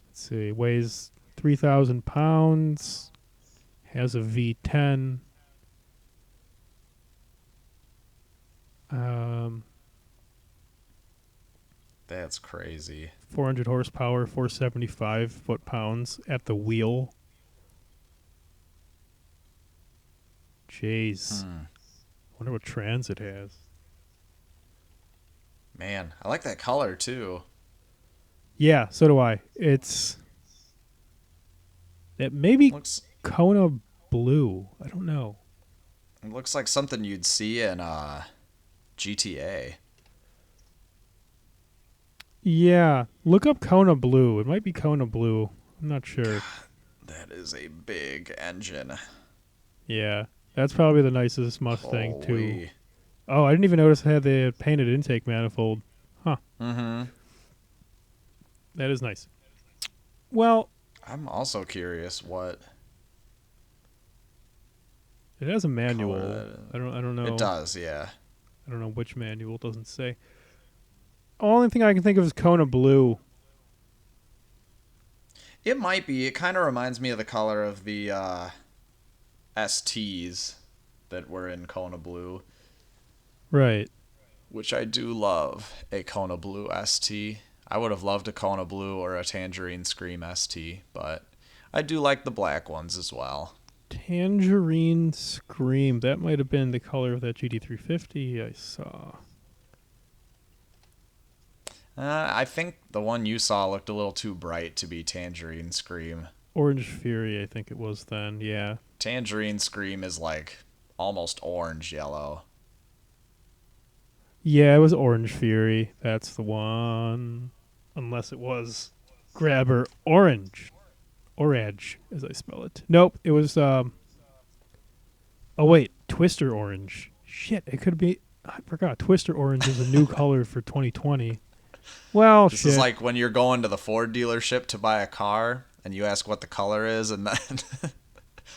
Let's see. Weighs 3,000 pounds. Has a V10. Um, That's crazy. 400 horsepower, 475 foot-pounds at the wheel. Jeez. Hmm. Wonder what trans it has. Man, I like that color too. Yeah, so do I. It's That may be Looks Kona Blue. I don't know. it looks like something you'd see in GTA. Yeah, look up Kona Blue. It might be Kona Blue. I'm not sure. That is a big engine. Yeah, that's probably the nicest Mustang too. Holy. Oh, I didn't even notice it had the painted intake manifold. Huh, Mm-hmm. that is nice. Well, I'm also curious what it has a color manual. that is. I don't It know. does, yeah. I don't know which manual. It doesn't say. Only thing I can think of is Kona Blue. It might be. It kind of reminds me of the color of the STs that were in Kona Blue, Right. which I do love a Kona Blue ST. I would have loved a Kona Blue or a Tangerine Scream ST, but I do like the black ones as well. Tangerine Scream. That might have been the color of that GT350 I saw. I think the one you saw looked a little too bright to be Tangerine Scream. Orange Fury, I think it was then. Yeah. Tangerine Scream is like almost orange yellow. Yeah, it was Orange Fury. That's the one. Unless it was Grabber Orange. Orange, as I spell it. Nope, it was oh wait, Twister Orange. Shit, it could be I forgot. Twister Orange is a new color for 2020. Well, This is shit. like when you're going to the Ford dealership to buy a car and you ask what the color is, and then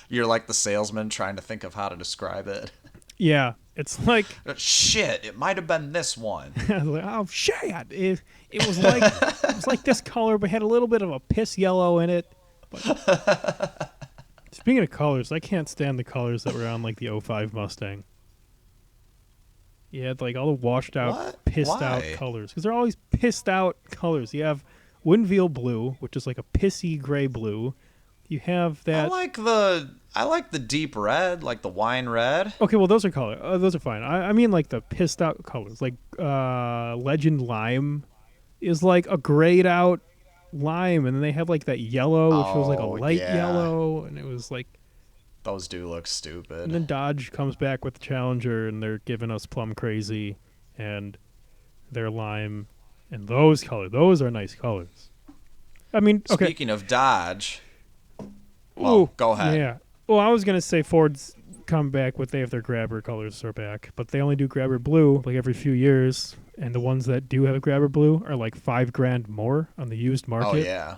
you're like the salesman trying to think of how to describe it. Yeah, it's like Shit, it might have been this one. oh shit. It was like this color but had a little bit of a piss yellow in it. But speaking of colors, I can't stand the colors that were on like the '05 Mustang. Yeah, like all the washed out, What? pissed out Why? colors. Because they're always pissed out colors. You have Winville blue, which is like a pissy gray blue. You have I that. like the deep red, like the wine red. Okay, well those are color. Those are fine. I mean like the pissed out colors. Like Legend Lime is like a grayed out lime, and then they have like that yellow, which was like a Oh light yeah, yellow, and it was like. those do look And stupid. then Dodge comes back with the Challenger, and they're giving us Plum Crazy, and their lime, and those colors. Those are nice colors. I mean, okay. Speaking of Dodge, Ooh, well, go ahead. yeah. Well, I was gonna say Ford's come back with they have their Grabber colors are back, but they only do Grabber blue like every few years, and the ones that do have a Grabber blue are like $5,000 more on the used Oh market, yeah,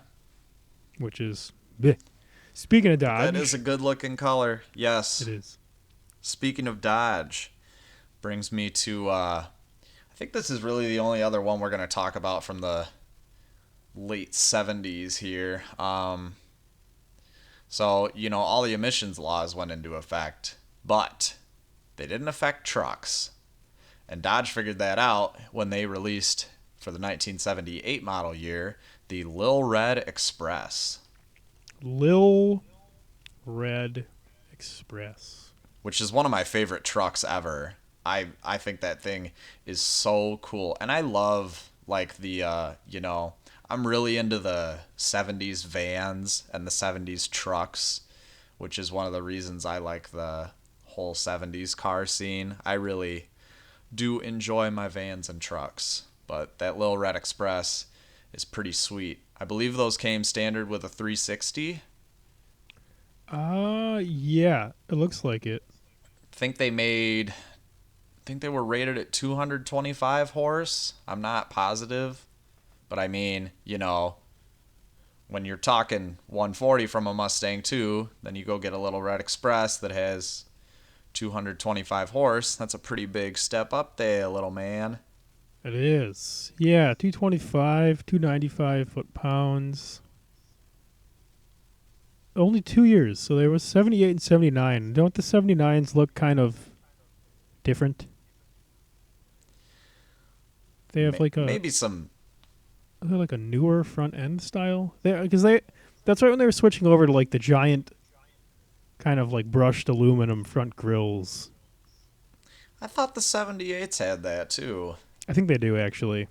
which is. Bleh. Speaking of that Dodge, is a good looking color. Yes. it is. Speaking of Dodge, brings me to I think this is really the only other one we're going to talk about from the late 70s here. So, you know, all the emissions laws went into effect, but they didn't affect trucks. And Dodge figured that out when they released, for the 1978 model year, the Lil Red Express, Lil Red Express. which is one of my favorite trucks ever. I think that thing is so cool. And I love, like, I'm really into the 70s vans and the 70s trucks, which is one of the reasons I like the whole 70s car scene. I really do enjoy my vans and trucks, but that Lil Red Express is pretty sweet. I believe those came standard with a 360. Yeah, it looks like it. Think they made I think they were rated at 225 horse. I'm not positive, but I mean, you know, when you're talking 140 from a Mustang 2, then you go get a Little Red Express that has 225 horse. That's a pretty big step up there, little man. It is. Yeah, 225, 295 foot-pounds. Only 2 years, so there was 78 and 79. Don't the 79s look kind of different? They have like a Maybe some. they're like a newer front end style. Because that's right when they were switching over to like the giant kind of like brushed aluminum front grills. I thought the 78s had that too. I think they do actually.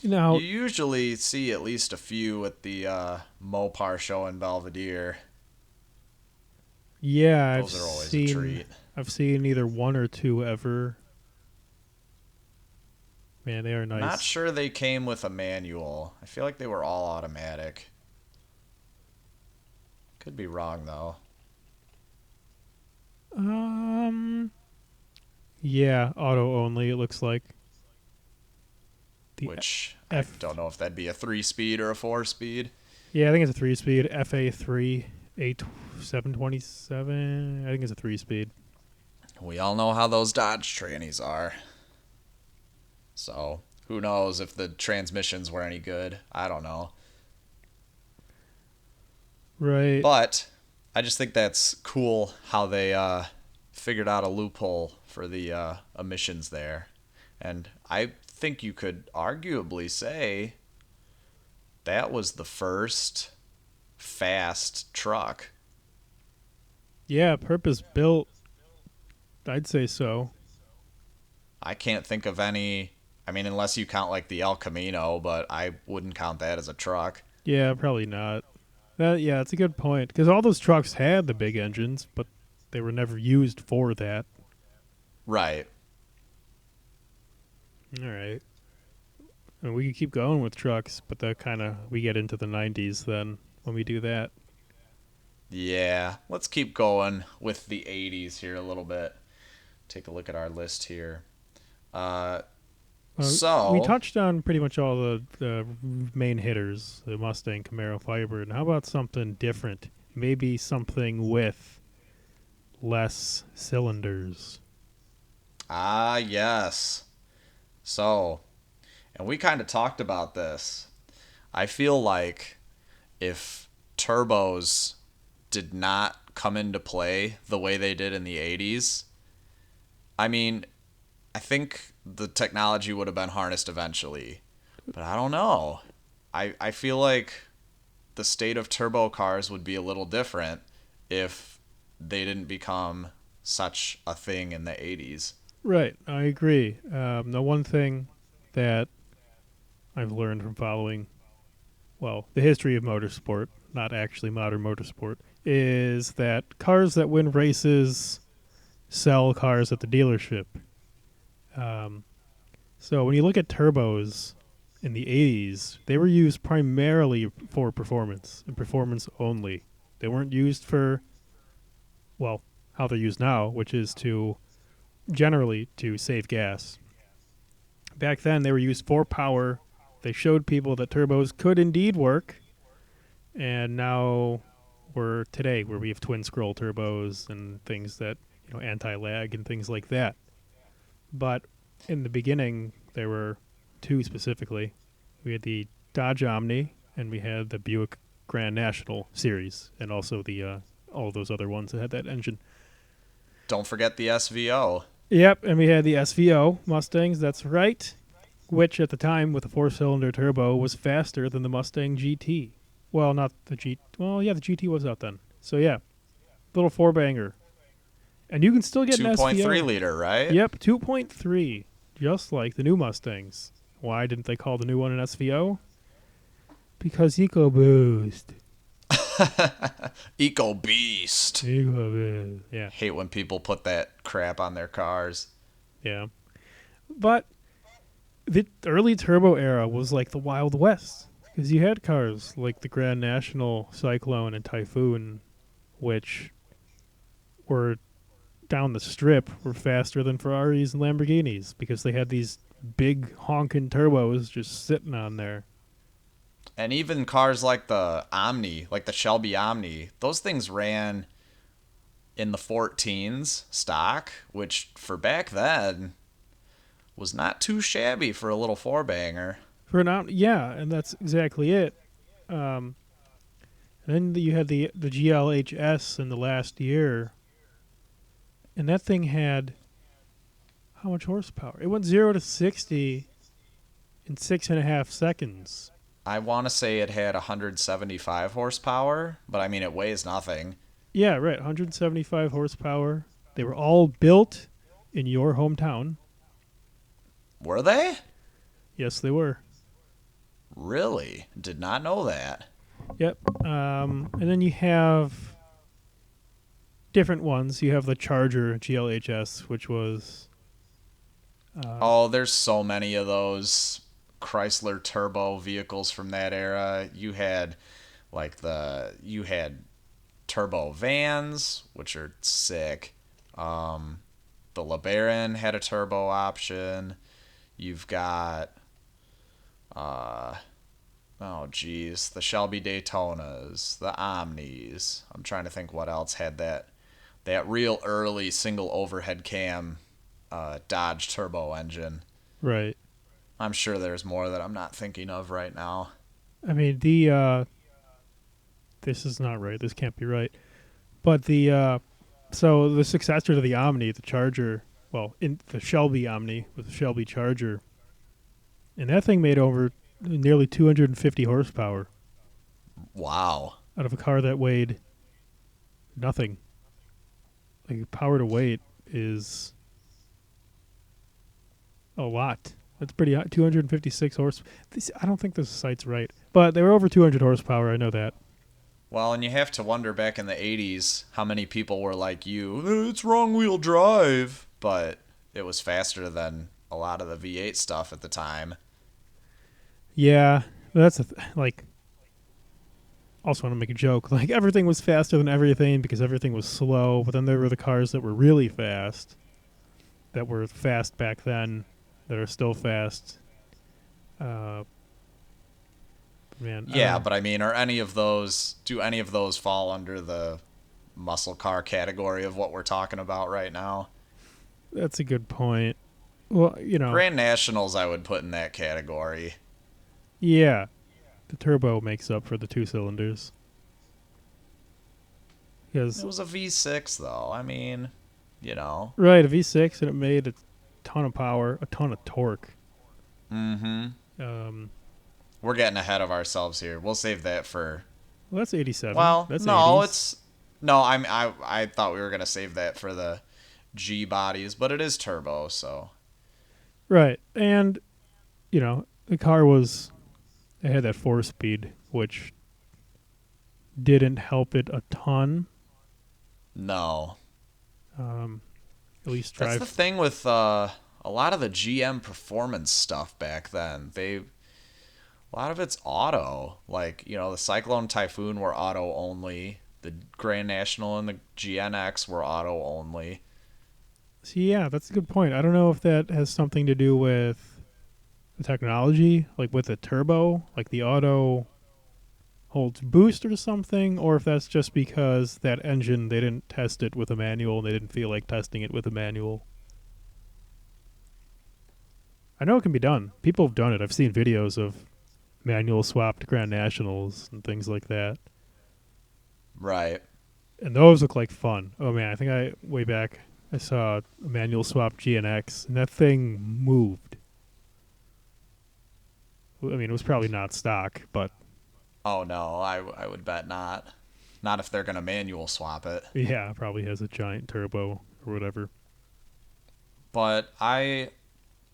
Now, You usually see at least a few at the Mopar show in Belvedere. yeah, Those are always a treat. I've seen either one or two ever. Man, they are Not nice. sure they came with a manual. I feel like they were all automatic. Could be wrong though. Um, yeah, auto only. It looks like the Which I F. don't know if that'd be a 3 speed or a 4 speed. Yeah, I think it's a 3 speed FA3 727. I think it's a 3 speed. We all know how those Dodge trannies are. So who knows if the transmissions were any good? I don't know. Right. But I just think that's cool how they figured out a loophole for the emissions there. And I think you could arguably say that was the first fast truck. Yeah, purpose built. I'd say so. I can't think of any. I mean, unless you count like the El Camino, but I wouldn't count that as a truck. Yeah, probably not. Yeah, it's a good point because all those trucks had the big engines, but they were never used for that. Right. All right. And we could keep going with trucks, but that kind of we get into the 90s then when we do that. Yeah. Let's keep going with the 80s here a little bit. Take a look at our list here. Uh, We so, touched on pretty much all the main hitters, the Mustang, Camaro, Firebird. How about something different? Maybe something with less cylinders. yes. So, and we kind of talked about this. I feel like if turbos did not come into play the way they did in the 80s, I mean, I think the technology would have been harnessed eventually. But I don't know. I feel like the state of turbo cars would be a little different if they didn't become such a thing in the 80s. Right, I agree. The one thing that I've learned from following, well, the history of motorsport, not actually modern motorsport, is that cars that win races sell cars at the dealership. Um, so when you look at turbos in the 80s, they were used primarily for performance and performance only. They weren't used for, well, how they're used now, which is to generally to save gas. Back then, they were used for power. They showed people that turbos could indeed work, and now we're today where we have twin scroll turbos and things that anti-lag and things like that. But in the beginning, there were two specifically. We had the Dodge Omni and we had the Buick Grand National series, and also the all those other ones that had that engine. Don't forget the SVO. Yep, and we had the SVO Mustangs. That's right, which at the time with a four-cylinder turbo was faster than the Mustang GT. Well, not the GT. Well, yeah, the GT was out then. So yeah, little four banger, and you can still get an 2.3 SVO. liter, right? Yep, 2.3, just like the new Mustangs. Why didn't they call the new one an SVO? Because EcoBoost. Eco Beast. EcoBoost. Yeah, Hate when people put that crap on their cars. yeah. But the early turbo era was like the Wild West because you had cars like the Grand National, Cyclone, and Typhoon, which were down the strip were faster than Ferraris and Lamborghinis because they had these big honking turbos just sitting on there. And even cars like the Omni, like the Shelby Omni, those things ran in the 14s stock, which for back then was not too shabby for a little four banger. For an yeah, and that's exactly it. Um, and then you had the GLHS in the last year, and that thing had how much horsepower? It went 0 to 60 in 6.5 seconds. I want to say it had 175 horsepower, but I mean, it weighs nothing. Yeah, right. 175 horsepower. They were all built in your hometown. Were they? Yes, they were. Really? Did not know that. Yep. And then you have different ones. You have the Charger GLHS, which was Oh, there's so many of those Chrysler turbo vehicles from that era. You had turbo vans, which are sick. The LeBaron had a turbo option. You've got oh geez, the Shelby Daytonas, the Omnis. I'm trying to think what else had that real early single overhead cam Dodge turbo engine. right. I'm sure there's more that I'm not thinking of right now. I mean, the this is not right. This can't be right. But so the successor to the Omni, the Charger, well, in the Shelby Omni with the Shelby Charger, and that thing made over nearly 250 horsepower Wow. out of a car that weighed nothing. Like power to weight is a lot. That's pretty high. 256 horse. I don't think this site's right, but they were over 200 horsepower. I know that. Well, and you have to wonder back in the 80s how many people were like you, it's wrong wheel drive, but it was faster than a lot of the V8 stuff at the time. Yeah, that's like. Also, want to make a joke. Like everything was faster than everything because everything was slow. But then there were the cars that were really fast, that were fast back then, that are still fast. Uh, man. Yeah, but I mean, do any of those fall under the muscle car category of what we're talking about right now? That's a good point. Well, Grand Nationals I would put in that category. yeah, the turbo makes up for the two cylinders. It Because was a V6 though. I mean, you know. right, a V6 and it made a ton of power, a ton of torque. Mm-hmm. Um, We're getting ahead of ourselves here. We'll save that for. well, that's 87. Well, That's no, 80s. it's no. I thought we were gonna save that for the G bodies, but it is turbo, so. Right, and the car was it had that 4-speed, which didn't help it a ton. No. At least That's drive. the thing with a lot of the GM performance stuff back then. A lot of it's auto. Like, the Cyclone Typhoon were auto only. The Grand National and the GNX were auto only. See, yeah, that's a good point. I don't know if that has something to do with the technology, like with the turbo, like the auto holds boost or something, or if that's just because that engine, they didn't test it with a manual and they didn't feel like testing it with a manual. I know it can be done. People have done it. I've seen videos of manual swapped Grand Nationals and things like that. Right. And those look like fun. Oh man, I think way back I saw a manual swap GNX and that thing moved. I mean, it was probably not stock, but Oh no, I would bet not. Not if they're gonna manual swap it. yeah, it probably has a giant turbo or whatever. But I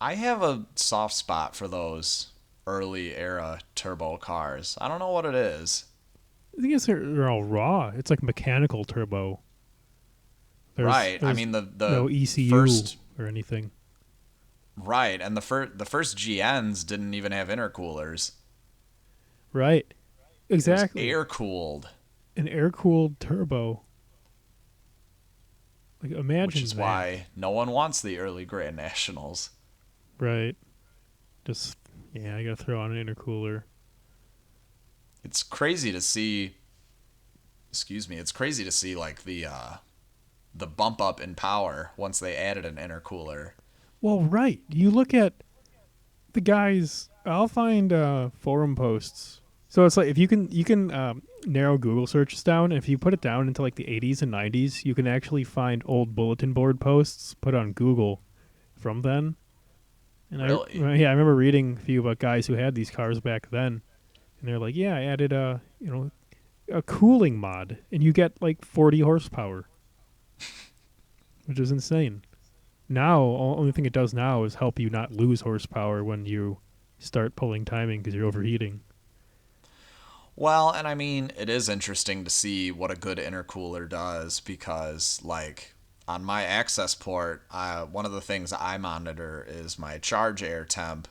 have a soft spot for those early era turbo cars. I don't know what it is. I think they're all raw. It's like mechanical turbo. Right. I There's mean the no ECU first or anything. right, and the first GNs didn't even have intercoolers. Right. It was Exactly. air cooled, An air-cooled turbo. Like imagine which is that. why no one wants the early Grand Nationals. Right. Just yeah, I gotta throw on an intercooler. It's crazy to see. Excuse me. It's crazy to see like the bump up in power once they added an intercooler. Well, right. You look at the guys. I'll find forum posts. So it's like if you can narrow Google searches down, and if you put it down into like the 80s and 90s, you can actually find old bulletin board posts put on Google from then. And Really? I remember reading a few about guys who had these cars back then, and they're like, yeah, I added a cooling mod, and you get like 40 horsepower, which is insane. Now, only thing it does now is help you not lose horsepower when you start pulling timing because you're overheating. Well, and I mean, it is interesting to see what a good intercooler does because, like, on my access port, one of the things I monitor is my charge air temp.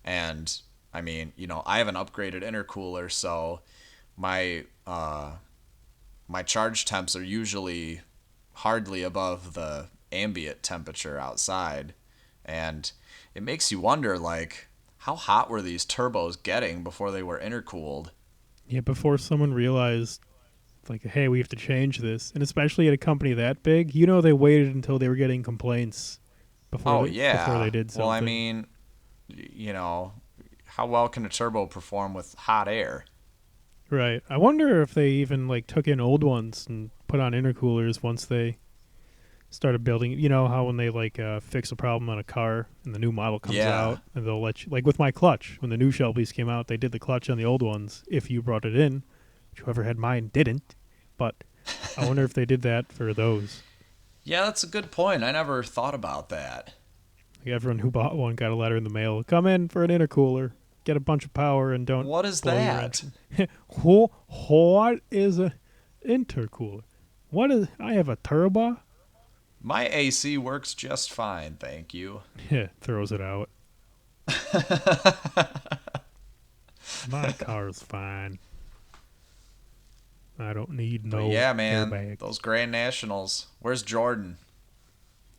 And I mean, I have an upgraded intercooler, so my my charge temps are usually hardly above the ambient temperature outside. And it makes you wonder, like, how hot were these turbos getting before they were intercooled? Yeah, before someone realized, like, hey, we have to change this, and especially at a company that big, they waited until they were getting complaints Oh, before they yeah. did Well, I something. mean, how well can a turbo perform with hot air? Right. I wonder if they even like took in old ones and put on intercoolers once they started building. You know how when they like fix a problem on a car and the new model comes Yeah. out and they'll let you, like with my clutch, when the new Shelbys came out, they did the clutch on the old ones if you brought it in, which whoever had mine didn't. But I wonder if they did that for those. Yeah, that's a good point. I never thought about that. Like everyone who bought one got a letter in the mail. Come in for an intercooler. Get a bunch of power and don't What is blow your that? engine. What is a intercooler? What is? I have a turbo. My AC works just fine, thank you. Yeah, throws it out. My car's fine. I don't need But no yeah, man, airbags. those Grand Nationals. Where's Jordan?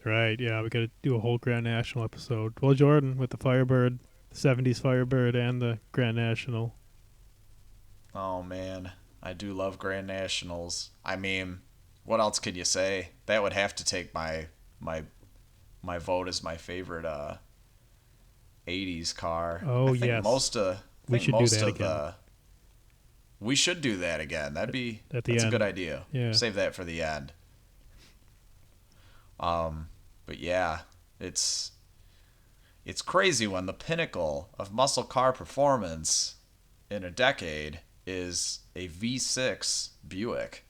Right? Yeah, we got to do a whole Grand National episode. Well, Jordan with the Firebird, the '70s Firebird, and the Grand National. Oh man, I do love Grand Nationals. I mean, what else could you say? That would have to take my my vote as my favorite 80s car. I Oh think yes, most of I we think should do most that of again the we should do that again. at the That's a good end. idea. Yeah. Save that for the end. Um but yeah, it's it's crazy when the pinnacle of muscle car performance in a decade is a V6 Buick.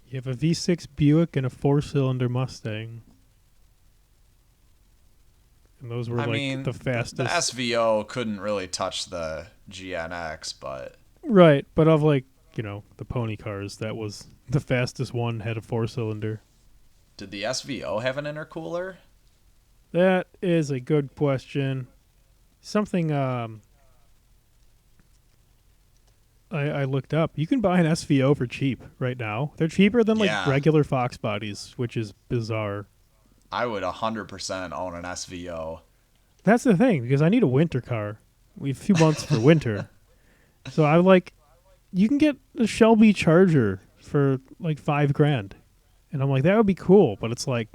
You have a V6 Buick and a four-cylinder Mustang, and those were I like the mean, the fastest. SVO couldn't really touch the GNX, but Right, but of like the pony cars, that was the fastest one had a four-cylinder. did the SVO have an intercooler? That is a good question. Something I looked up. You can buy an SVO for cheap right now. They're cheaper than like Yeah, regular Fox bodies, which is bizarre. I would 100% own an SVO. That's the thing because I need a winter car. We have a few months for winter, so I like you can get a Shelby Charger for like $5,000, and I'm like that would be cool, but it's like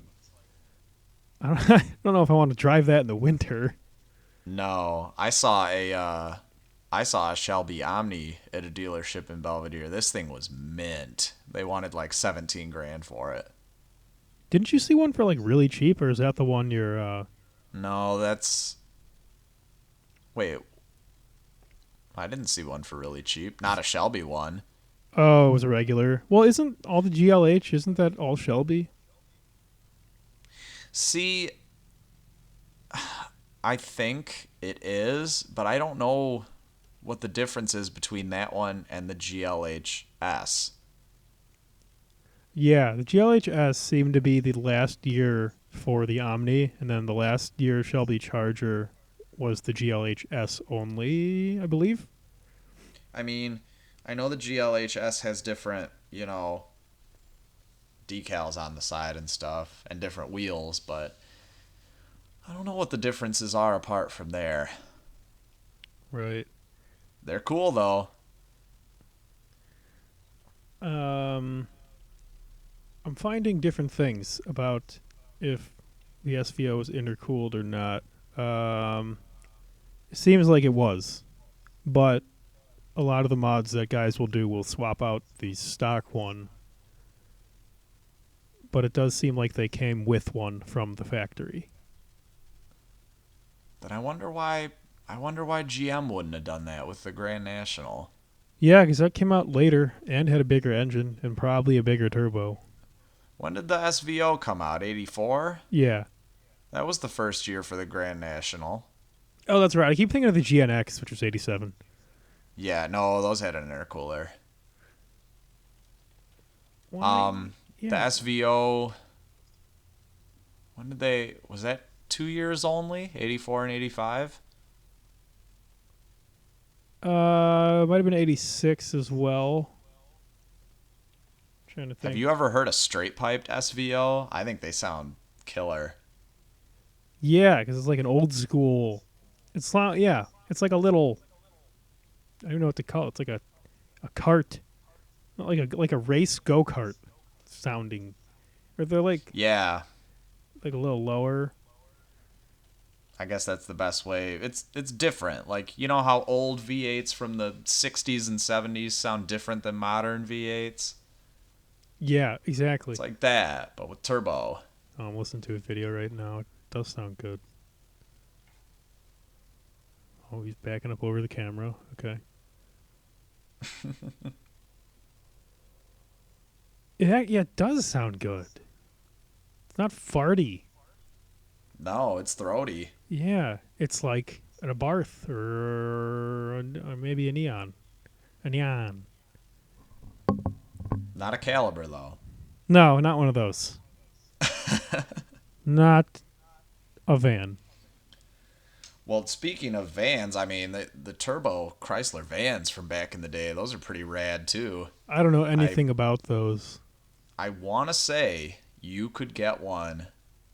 I don't know if I want to drive that in the winter. No, I saw a Shelby Omni at a dealership in Belvedere. This thing was mint. They wanted like 17 grand for it. Didn't you see one for like really cheap, or is that the one you're? No, that's wait, I didn't see one for really cheap. Not a Shelby one. Oh, it was a regular. Well, isn't all the GLH? Isn't that all Shelby? See, I think it is, but I don't know what the difference is between that one and the GLHS. Yeah, the GLHS seemed to be the last year for the Omni, and then the last year Shelby Charger was the GLHS only, I believe. I mean, I know the GLHS has different, decals on the side and stuff and different wheels, but I don't know what the differences are apart from there. Right. They're cool though. Um, I'm finding different things about if the SVO is intercooled or not. It seems like it was, but a lot of the mods that guys will do will swap out the stock one, but it does seem like they came with one from the factory. Then I wonder why GM wouldn't have done that with the Grand National. Yeah, because that came out later and had a bigger engine and probably a bigger turbo. When did the SVO come out? 84? Yeah, That was the first year for the Grand National. Oh, that's right. I keep thinking of the GNX, which was 87. Yeah, no, those had an intercooler. Why? Um, the Yeah. SVO, when did they, was that 2 years only? 84 and 85? Might have been 86 as well. Trying to Have think. you ever heard a straight piped SVO? I think they sound killer. Yeah, because it's like an old school. It's not. Yeah, it's like a little. I don't even know what to call it. It's like a cart, not like a race go kart sounding, or they're Yeah, like a little lower. I guess that's the best way. It's different. Like, you know how old V8s from the 60s and 70s sound different than modern V8s? Yeah, It's exactly. like that, but with turbo. I'm listening to a video right now. It does sound good. Oh, he's backing up over the camera. Okay. Yeah, it does sound good. It's not farty. No, it's throaty. Yeah, it's like a Barth or maybe a Neon. A Neon. Not a caliber though. No, not one of those. Not a van. Well, speaking of vans, I mean the turbo Chrysler vans from back in the day, those are pretty rad too. I don't know I anything about those. I want to say you could get one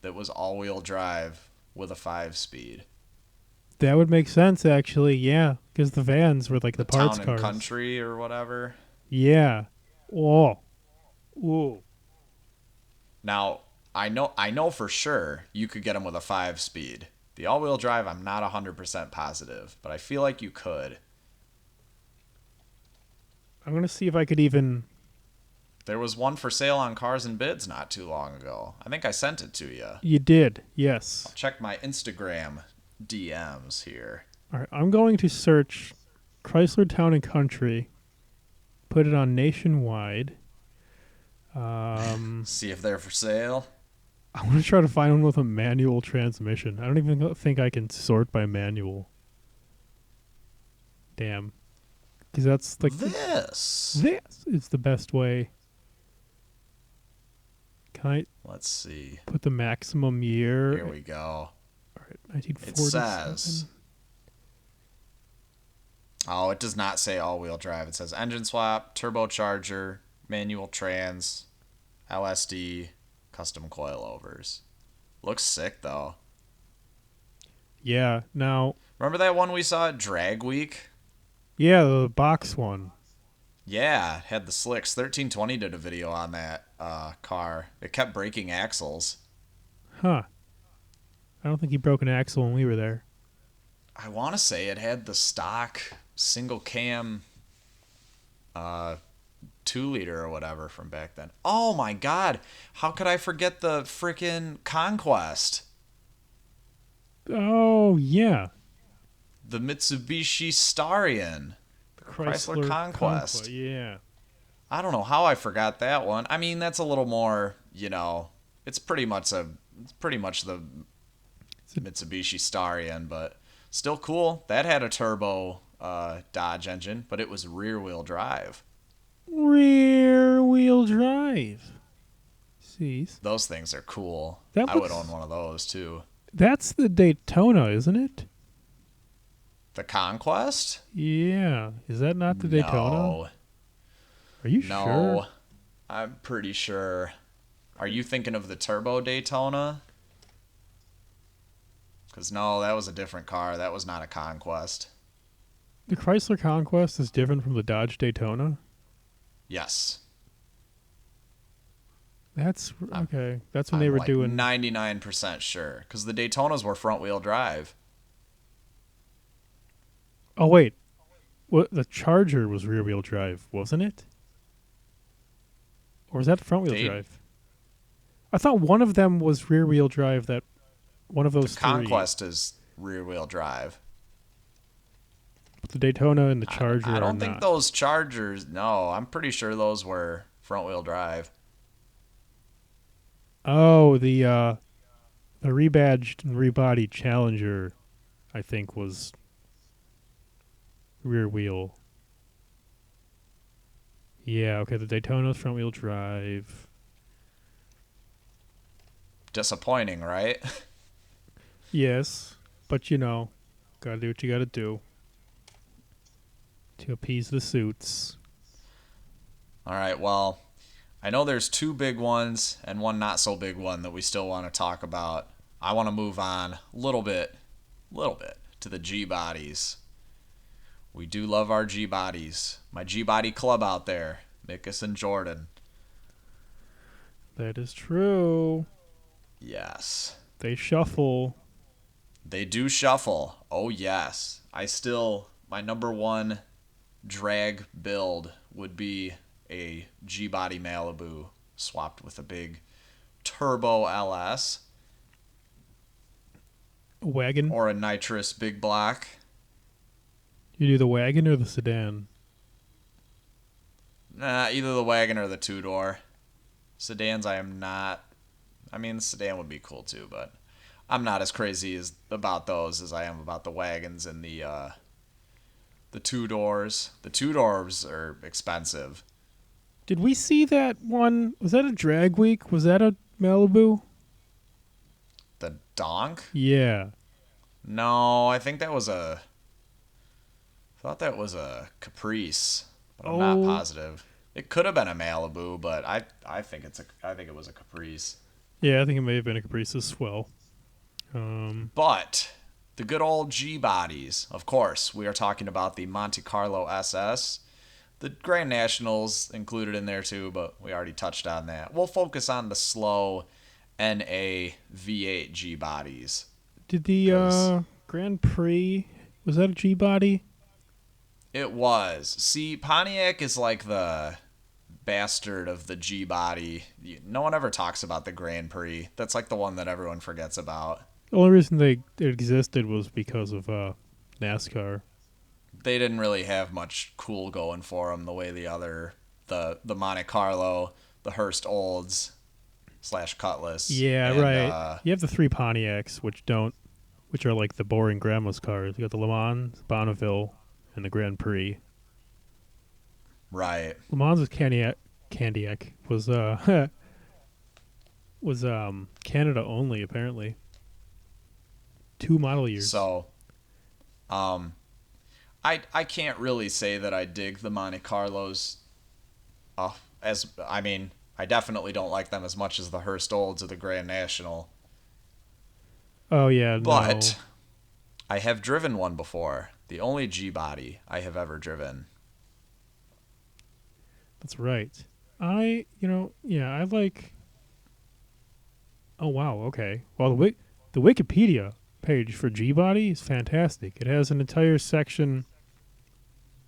that was all-wheel drive with a 5 speed. That would make sense, actually. Yeah, because the vans were like the The parts Town and cars. Country or whatever. Yeah. Oh. Ooh. Now, I know for sure you could get them with a 5 speed. The all-wheel drive, I'm not 100% positive, but I feel like you could. I'm gonna see if I could even. There was one for sale on Cars and Bids not too long ago. I think I sent it to you. You did. Yes. Check my Instagram DMs here. All right. I'm going to search Chrysler Town and Country. Put it on nationwide. See if they're for sale. I want to try to find one with a manual transmission. I don't even think I can sort by manual. Damn. Because that's like This. this is the best way. Can I Let's see. put the maximum year? Here we go. All right, It 1947. says. Oh, it does not say all-wheel drive. It says engine swap, turbocharger, manual trans, LSD, custom coilovers. Looks sick though. Yeah. Now, Remember that one we saw at Drag Week? yeah, the box one. Yeah, it had the slicks. 1320 did a video on that car. It kept breaking axles. Huh. I don't think he broke an axle when we were there. I want to say it had the stock single cam 2 liter or whatever from back then. Oh my god. How could I forget the freaking Conquest? Oh yeah, The Mitsubishi Starion. the Chrysler Conquest. Yeah. I don't know how I forgot that one. I mean, that's a little more, it's pretty much the It's a Mitsubishi Starion, but still cool. That had a turbo Dodge engine, but it was rear wheel drive. rear wheel drive. See, Those things are cool. that I would looks. own one of those too. That's the Daytona, isn't it? The Conquest? Yeah. Is that not the Daytona? No. Are you No. sure? I'm pretty sure. Are you thinking of the turbo Daytona? Because no, that was a different car. That was not a Conquest. The Chrysler Conquest is different from the Dodge Daytona. Yes. That's I'm- okay. That's when they I'm were like doing. 99% sure. Because the Daytonas were front wheel drive. Oh wait, what? The Charger was rear wheel drive, wasn't it? Or was that front wheel They- drive? I thought one of them was rear wheel drive. That one of The those three. Conquest is rear wheel drive. But the Daytona and the Charger I are don't think not. those Chargers. No, I'm pretty sure those were front wheel drive. Oh, the rebadged and rebodied Challenger. I think, was rear wheel. Yeah, okay, the Daytona's front wheel drive. Disappointing, right? Yes, but gotta do what you gotta do to appease the suits. All right, well, I know there's two big ones and one not so big one that we still want to talk about. I want to move on a little bit to the G bodies. We do love our G bodies. My G body club out there, Mickus and Jordan. That is true. Yes. They shuffle. They do shuffle. Oh, yes. My number one drag build would be a G body Malibu swapped with a big turbo LS A wagon. or a nitrous big block. You do the wagon or the sedan? Nah, either the wagon or the two door. Sedans, I am not. I mean, the sedan would be cool too, but I'm not as crazy about those as I am about the wagons and the two doors. The two doors are expensive. Did we see that one? Was that a drag week? Was that a Malibu? The donk? Yeah. No, I think that was a. I thought that was a Caprice, but I'm not Oh. positive. It could have been a Malibu, but I think it was a Caprice. Yeah, I think it may have been a Caprice as well. But the good old G bodies, of course, we are talking about the Monte Carlo SS. The Grand Nationals included in there too, but we already touched on that. We'll focus on the slow NA V8 G bodies. Did the Grand Prix, was that a G body? It was. See, Pontiac is like the bastard of the G body. No one ever talks about the Grand Prix. That's like the one that everyone forgets about. The only reason it existed was because of NASCAR. They didn't really have much cool going for them the way the Monte Carlo, the Hearst Olds / Cutlass. Yeah, and, right. You have the three Pontiacs, which are like the boring grandma's cars. You got the Le Mans, Bonneville, and the Grand Prix. Right. Le Mans was Candiac was was Canada only apparently. 2 model years. So, I can't really say that I dig the Monte Carlos. I definitely don't like them as much as the Hearst Olds or the Grand National. Oh yeah, But no. I have driven one before. The only G body I have ever driven. That's right. I like. Oh wow, okay. Well, the Wikipedia page for G body is fantastic. It has an entire section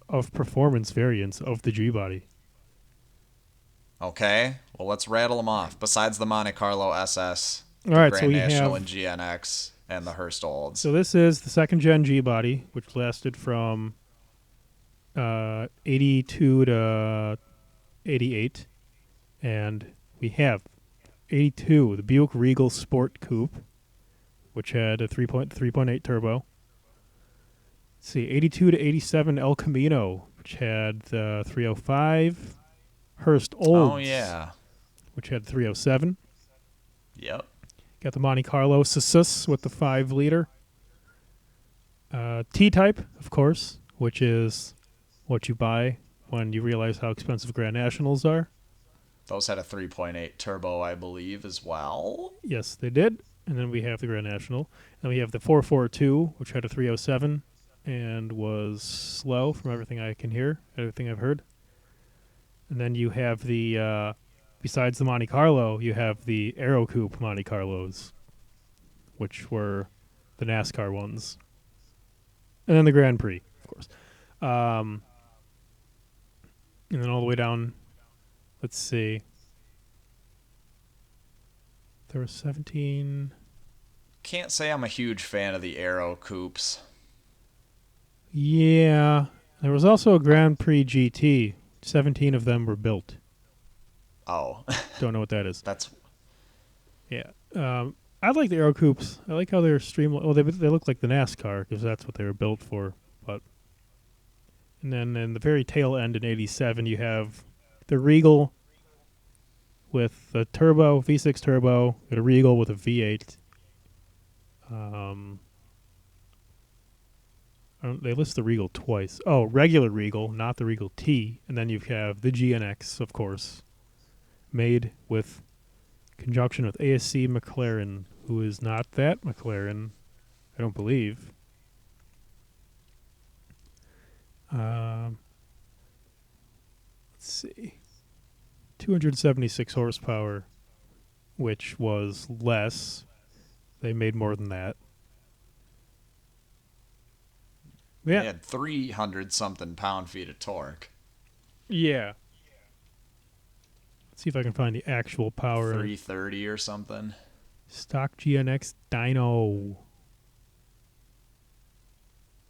of performance variants of the G body. Okay, well let's rattle them off. Besides the Monte Carlo SS, All the right, so Grand we National have. and GNX, and the Hearst Olds. So this is the second gen G body, which lasted from 82 to 88, and we have 82, the Buick Regal Sport Coupe, which had a 3.8 turbo. Let's see, 82 to 87 El Camino, which had the 305. Hearst Olds, Oh yeah. which had 307. Yep. Got the Monte Carlo Susus with the 5-liter. T-Type, of course, which is what you buy when you realize how expensive Grand Nationals are. Those had a 3.8 turbo, I believe, as well. Yes, they did. And then we have the Grand National. And we have the 442, which had a 307 and was slow from everything I can hear, everything I've heard. And then you have the, besides the Monte Carlo, you have the Aero Coupe Monte Carlos, which were the NASCAR ones. And then the Grand Prix, of course. And then all the way down, let's see. There were 17. Can't say I'm a huge fan of the Aero coupes. Yeah. There was also a Grand Prix GT. 17 of them were built. Oh, Don't know what that is. that's Yeah. I like the Aero Coupes. I like how they're streamlined. Well, they look like the NASCAR because that's what they were built for. But and then in the very tail end in '87, you have the Regal with the turbo V6 turbo, and a Regal with a V8. Um, they list the Regal twice. Oh, regular Regal, not the Regal T. And then you have the GNX, of course, made with conjunction with ASC McLaren, who is not that McLaren, I don't believe. Let's see. 276 horsepower, which was less. They made more than that. They Yeah. had 300 something pound-feet of torque. Yeah. Let's see if I can find the actual power. 330 or something. Stock GNX dyno.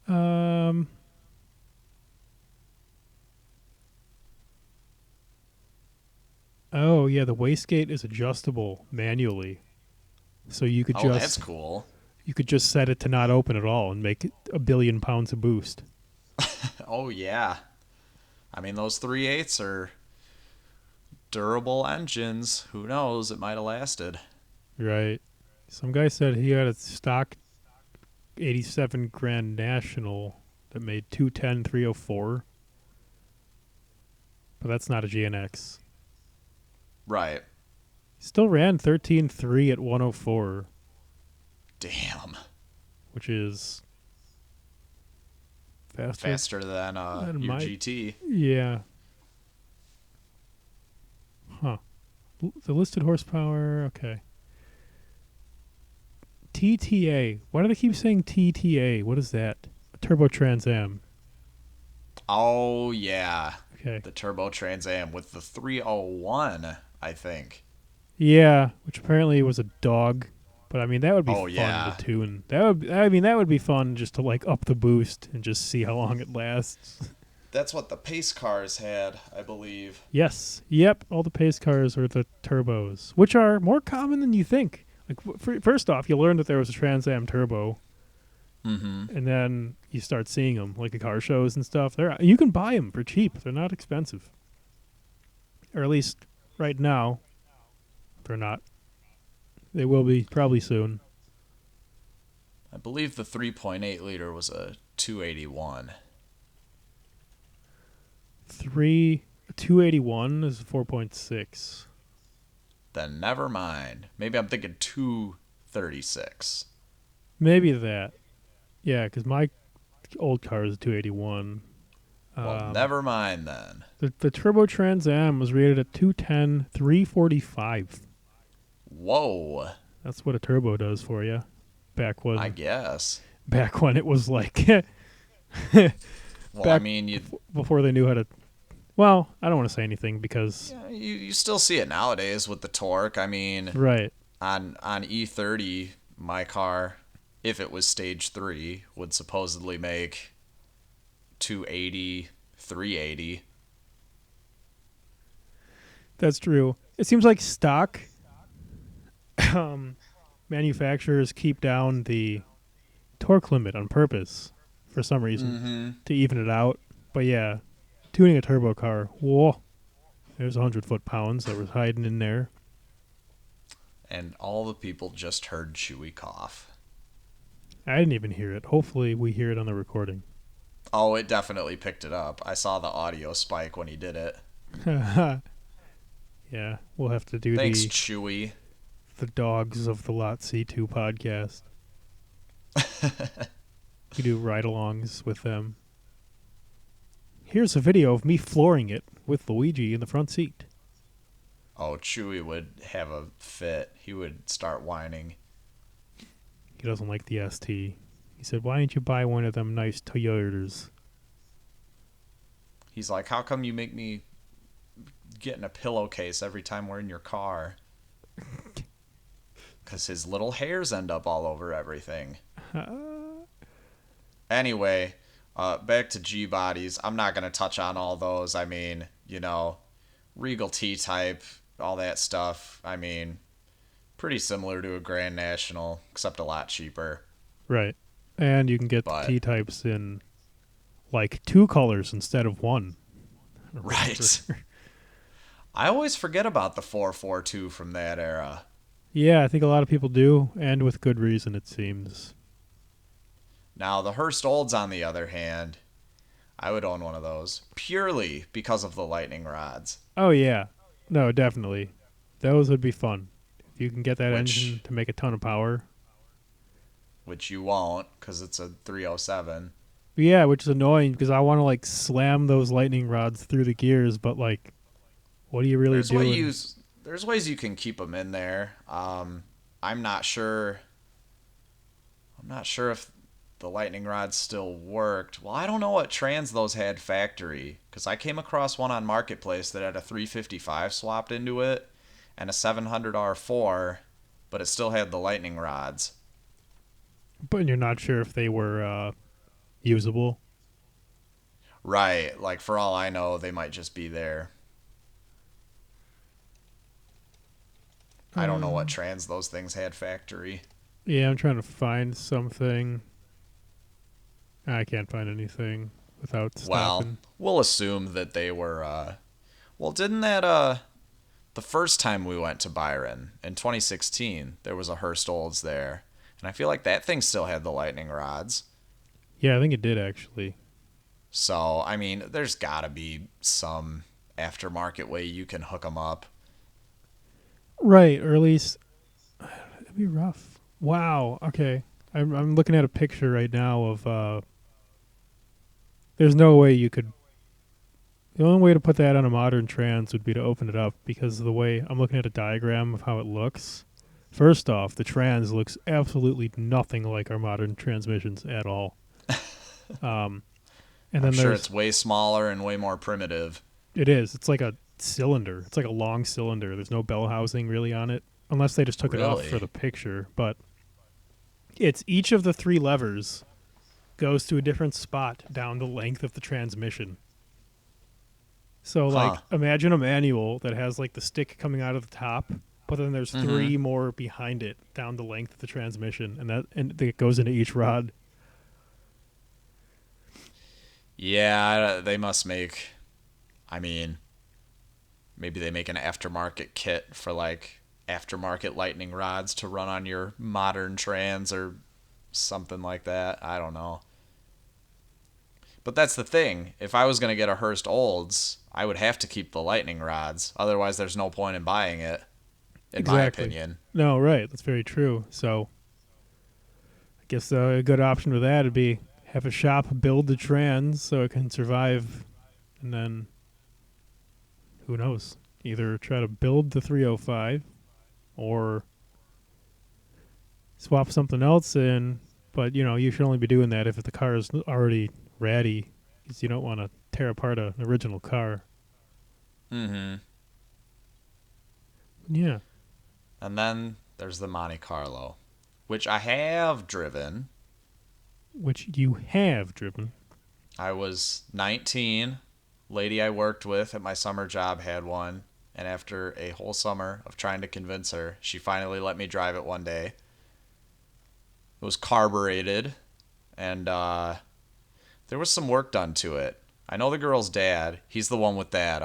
Um. Oh yeah, the wastegate is adjustable manually, so you could Oh, that's cool. you could just set it to not open at all and make it 1,000,000,000 pounds of boost. Oh, yeah. I mean, those 3.8s are durable engines. Who knows? It might have lasted. Right. Some guy said he had a stock 87 Grand National that made 210 304, but that's not a GNX. Right. Still ran 13.3 at 104, Damn. which is Faster than your GT. Yeah. Huh. The listed horsepower, okay. TTA. Why do they keep saying TTA? What is that? A Turbo Trans Am. Oh, yeah. Okay. The Turbo Trans Am with the 301, I think. Yeah, which apparently was a dog. But I mean that would be fun yeah. to tune. That would be fun just to like up the boost and just see how long it lasts. That's what the pace cars had, I believe. Yes. Yep. All the pace cars are the turbos, which are more common than you think. Like first off, you learn that there was a Trans Am turbo, Mm-hmm. and then you start seeing them like at car shows and stuff. You can buy them for cheap. They're not expensive, or at least right now, they're not. They will be probably soon. I believe the 3.8 liter was a 281. 281 is 4.6. Then never mind. Maybe I'm thinking 236. Maybe that. Yeah, because my old car is a 281. Well, never mind then. The Turbo Trans Am was rated at 210 345. Whoa. That's what a turbo does for you. I guess. Back when it was like Well, I mean, before they knew how to. Well, I don't want to say anything because you still see it nowadays with the torque. I mean, right on E30, my car, if it was stage 3, would supposedly make 280, 380. That's true. It seems like stock manufacturers keep down the torque limit on purpose for some reason to even it out. But yeah, tuning a turbo car, whoa, there's 100 foot-pounds that was hiding in there. And all the people just heard Chewy cough. I didn't even hear it. Hopefully we hear it on the recording. Oh, it definitely picked it up. I saw the audio spike when he did it. Yeah, we'll have to do Thanks, Chewy. the Dogs of the Lot C2 podcast. We do ride-alongs with them. Here's a video of me flooring it with Luigi in the front seat. Oh, Chewy would have a fit. He would start whining. He doesn't like the ST. He said, why didn't you buy one of them nice Toyotas? He's like, how come you make me get in a pillowcase every time we're in your car? Because his little hairs end up all over everything. Anyway, back to G-bodies. I'm not going to touch on all those. I mean, Regal T-Type, all that stuff. I mean, Pretty similar to a Grand National, except a lot cheaper. Right. And you can get the But T types in like two colors instead of one. I don't remember. right. I always forget about the 442 from that era. Yeah, I think a lot of people do, and with good reason, it seems. Now, the Hearst Olds, on the other hand, I would own one of those purely because of the lightning rods, Oh, yeah. No, definitely. Those would be fun. If you can get that which engine to make a ton of power. which you won't because it's a 307. But yeah, which is annoying because I want to like slam those lightning rods through the gears, but like, what are you really There's way doing? you there's ways you can keep them in there. I'm not sure. I'm not sure if the lightning rods still worked. Well, I don't know what trans those had factory because I came across one on Marketplace that had a 355 swapped into it and a 700 R4, but it still had the lightning rods. But you're not sure if they were usable. Right, like for all I know, they might just be there. I don't know what Um, trans those things had factory. yeah, I'm trying to find something. I can't find anything without Well, stopping. we'll assume that they were well, didn't that the first time we went to Byron in 2016, there was a Hearst Olds there. And I feel like that thing still had the lightning rods. Yeah, I think it did actually. So, I mean, there's got to be some aftermarket way you can hook them up. Right, or at least it'd be rough. Wow. Okay, I'm looking at a picture right now of. There's no way you could. The only way to put that on a modern trans would be to open it up because of the way I'm looking at a diagram of how it looks. First off, the trans looks absolutely nothing like our modern transmissions at all. Um, and I'm then sure there's it's way smaller and way more primitive. it is. It's like a cylinder. It's like a long cylinder. There's no bell housing really on it, unless they just took it off for Really? the picture. But it's each of the three levers goes to a different spot down the length of the transmission. So Huh. like imagine a manual that has like the stick coming out of the top, but then there's Mm-hmm. three more behind it down the length of the transmission, and it goes into each rod. Yeah, they must make. I mean, maybe they make an aftermarket kit for like aftermarket lightning rods to run on your modern trans or something like that. I don't know. But that's the thing. If I was going to get a Hearst Olds, I would have to keep the lightning rods. Otherwise, there's no point in buying it, in my Exactly. opinion. No, right. That's very true. So I guess a good option with that would be have a shop build the trans so it can survive, and then who knows? Either try to build the 305 or swap something else in. But you should only be doing that if the car is already ratty, because you don't want to tear apart an original car. Mm-hmm. Yeah. And then there's the Monte Carlo, which I have driven. Which you have driven. I was 19. Lady I worked with at my summer job had one. And after a whole summer of trying to convince her, she finally let me drive it one day. It was carbureted, and there was some work done to it. I know the girl's dad. He's the one with that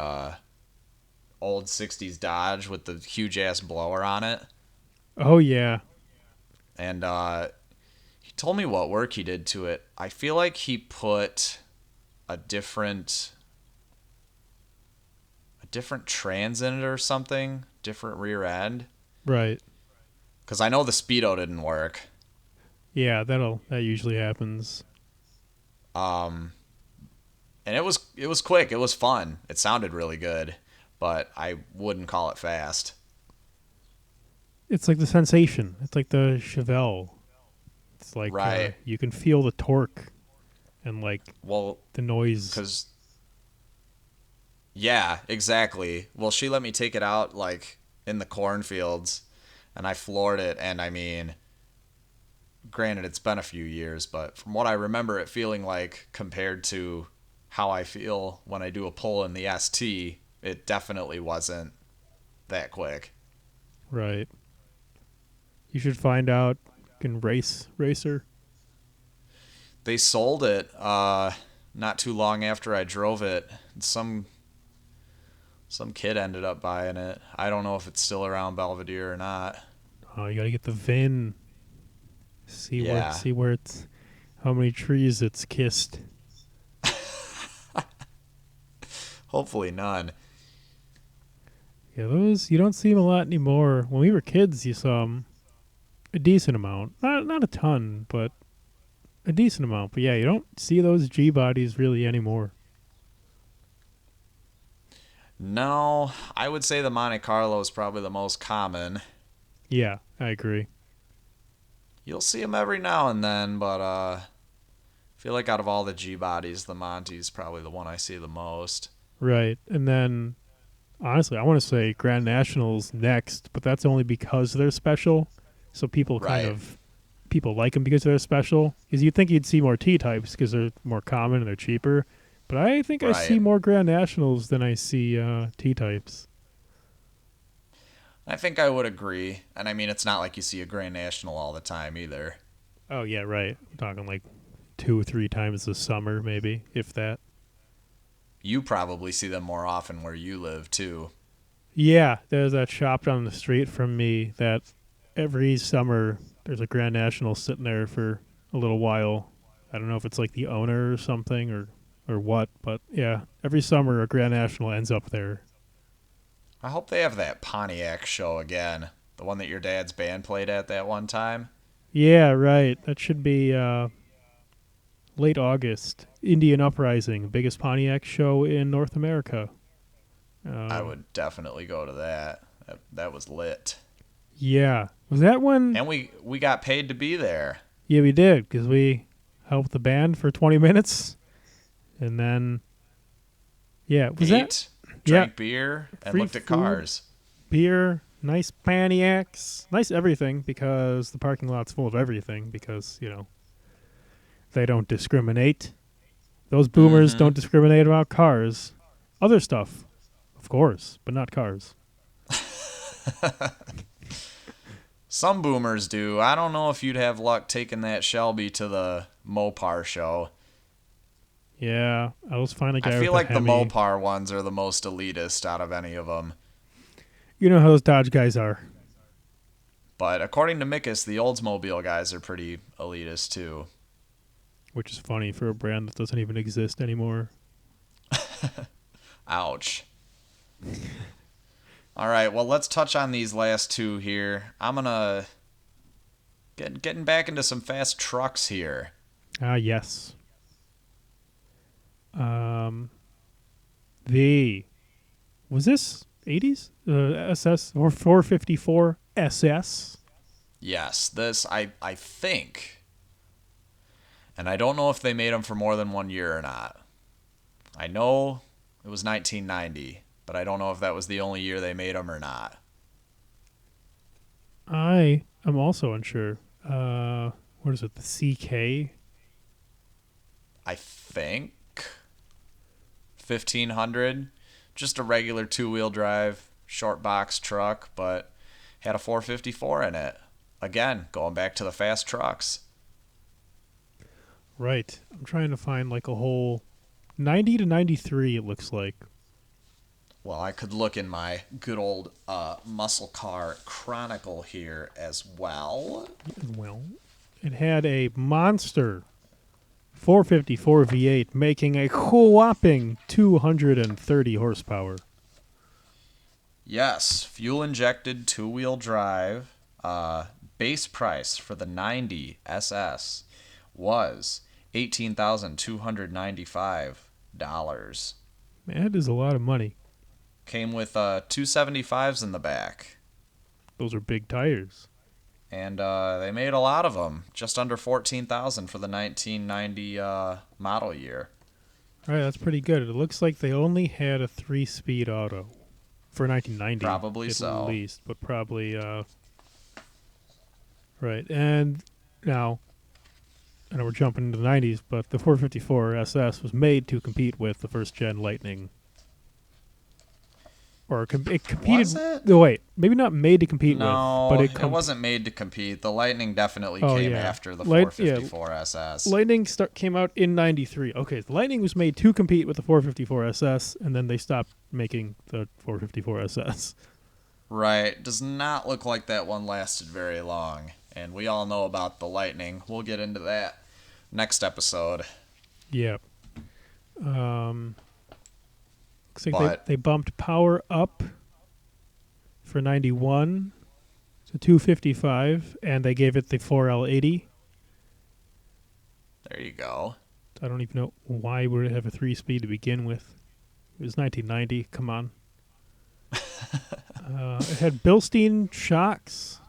old 60s Dodge with the huge ass blower on it. Oh yeah. And he told me what work he did to it. I feel like he put a different trans in it or something, different rear end. Right. Because I know the speedo didn't work. Yeah, that usually happens. Um, and it was quick. It was fun. It sounded really good, but I wouldn't call it fast. It's like the sensation. It's like the Chevelle. It's like Right. you can feel the torque and like Well, the noise. because yeah, exactly. Well, she let me take it out like in the cornfields, and I floored it. And I mean, granted, it's been a few years, but from what I remember, it feeling like compared to how I feel when I do a pull in the ST, it definitely wasn't that quick. Right. You should find out. Can racer. They sold it not too long after I drove it. Some kid ended up buying it. I don't know if it's still around Belvedere or not. Oh, you gotta get the VIN. Yeah. See where it's how many trees it's kissed. Hopefully none. Yeah, those you don't see them a lot anymore. When we were kids, you saw them a decent amount. Not a ton, but a decent amount. But yeah, you don't see those G bodies really anymore. No, I would say the Monte Carlo is probably the most common. Yeah, I agree. You'll see them every now and then, but I feel like out of all the G bodies, the Monte's probably the one I see the most. Right, and then honestly, I want to say Grand Nationals next, but that's only because they're special. So Right, people like them because they're special. Because you'd think you'd see more T types because they're more common and they're cheaper. But I think I see right. more Grand Nationals than I see T types. I think I would agree. And I mean, it's not like you see a Grand National all the time either. Oh yeah, right. I'm talking like 2 or 3 times this summer, maybe if that. You probably see them more often where you live, too. Yeah, there's that shop down the street from me that every summer there's a Grand National sitting there for a little while. I don't know if it's like the owner or something or what, but yeah, every summer a Grand National ends up there. I hope they have that Pontiac show again. The one that your dad's band played at that one time. Yeah, right. That should be late August. Indian Uprising, biggest Pontiac show in North America. I Um, would definitely go to that. That was lit. yeah, was that when? And we got paid to be there. Yeah, we did because we helped the band for 20 minutes, and then yeah, was that? Ate, Yeah, drank beer, and free looked at food, cars. beer, nice Pontiacs, nice everything because the parking lot's full of everything because they don't discriminate. Those boomers Mm-hmm. don't discriminate about cars. Other stuff, of course, but not cars. Some boomers do. I don't know if you'd have luck taking that Shelby to the Mopar show. Yeah, I was finding a I guy feel with a like the Hemi. Mopar ones are the most elitist out of any of them. You know how those Dodge guys are. But according to Mickes, the Oldsmobile guys are pretty elitist too. Which is funny for a brand that doesn't even exist anymore. Ouch. All right, well, let's touch on these last two here. I'm gonna getting back into some fast trucks here. Ah, yes. Um, the was this 80s SS or 454 SS? Yes, this I think, and I don't know if they made them for more than 1 year or not. I know it was 1990, but I don't know if that was the only year they made them or not. I am also unsure. What is it? The CK? I think 1500, just a regular two-wheel drive short box truck, but had a 454 in it. Again, going back to the fast trucks. Right. I'm trying to find like a whole 90 to 93. It looks like. Well, I could look in my good old muscle car chronicle here as well. Well, it had a monster 454 V8 making a whopping 230 horsepower. Yes, fuel injected two-wheel drive. Base price for the 90 SS was $18,295. Man, that is a lot of money. Came with 275s in the back. Those are big tires. And they made a lot of them, just under 14,000 for the 1990 model year. All right, that's pretty good. It looks like they only had a 3-speed auto for 1990. Probably at so. least, but probably right. And now, I know we're jumping into the 90s, but the 454 SS was made to compete with the first gen Lightning. or it Was competed. it? No, wait, maybe not made to compete with, but No, it wasn't made to compete. The Lightning definitely Oh came yeah, after the 454 SS. Lightning came out in '93. Okay, the Lightning was made to compete with the 454 SS, and then they stopped making the 454 SS. Right. Does not look like that one lasted very long. And we all know about the Lightning. We'll get into that next episode. Yep. Um, looks like But they bumped power up for '91 to 255, and they gave it the 4L80. there you go. I don't even know why would it have a 3-speed to begin with. It was 1990. Come on. It had Bilstein shocks.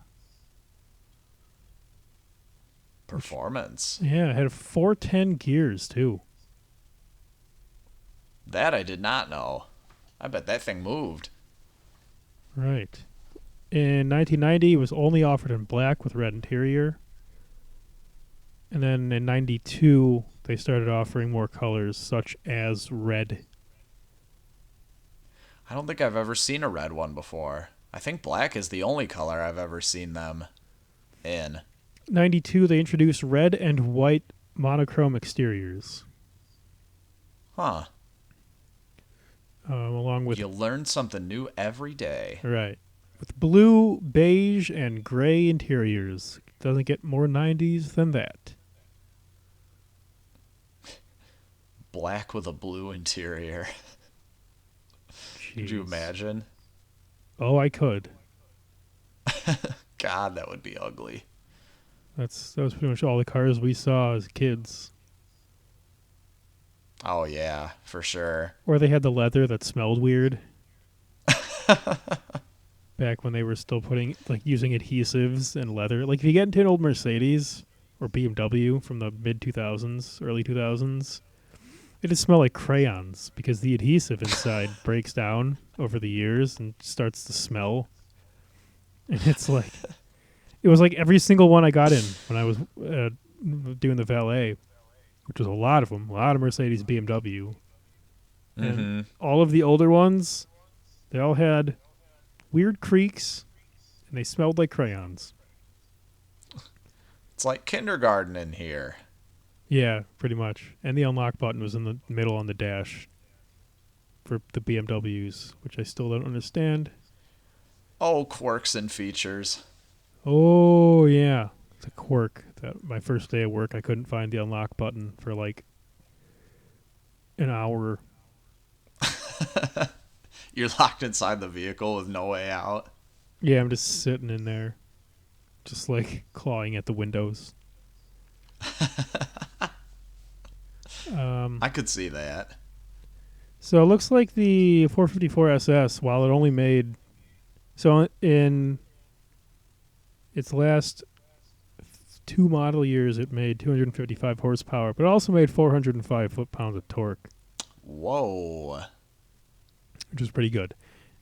Performance. Yeah, it had 410 gears too. That I did not know. I bet that thing moved. Right. In 1990, it was only offered in black with red interior. And then in 92, they started offering more colors, such as red. I don't think I've ever seen a red one before. I think black is the only color I've ever seen them in. 92, they introduced red and white monochrome exteriors. Huh. Along with... You learn something new every day. Right. With blue, beige, and gray interiors. Doesn't get more 90s than that. Black with a blue interior. Could you imagine? Oh, I could. God, that would be ugly. That was pretty much all the cars we saw as kids. Oh, yeah, for sure. Or they had the leather that smelled weird. Back when they were still using adhesives and leather. Like if you get into an old Mercedes or BMW from the mid 2000s, early 2000s, it just smell like crayons because the adhesive inside breaks down over the years and starts to smell. And it was like every single one I got in when I was doing the valet, which was a lot of them, a lot of Mercedes, BMW. And all of the older ones, they all had weird creaks, and they smelled like crayons. It's like kindergarten in here. Yeah, pretty much. And the unlock button was in the middle on the dash for the BMWs, which I still don't understand. Oh, quirks and features. Oh, yeah. It's a quirk. That my first day at work, I couldn't find the unlock button for like an hour. You're locked inside the vehicle with no way out. Yeah, I'm just sitting in there, just like clawing at the windows. I could see that. So it looks like the 454 SS, while it only made... So in its last 2 model years, it made 255 horsepower, but it also made 405 foot-pounds of torque. Whoa. Which is pretty good.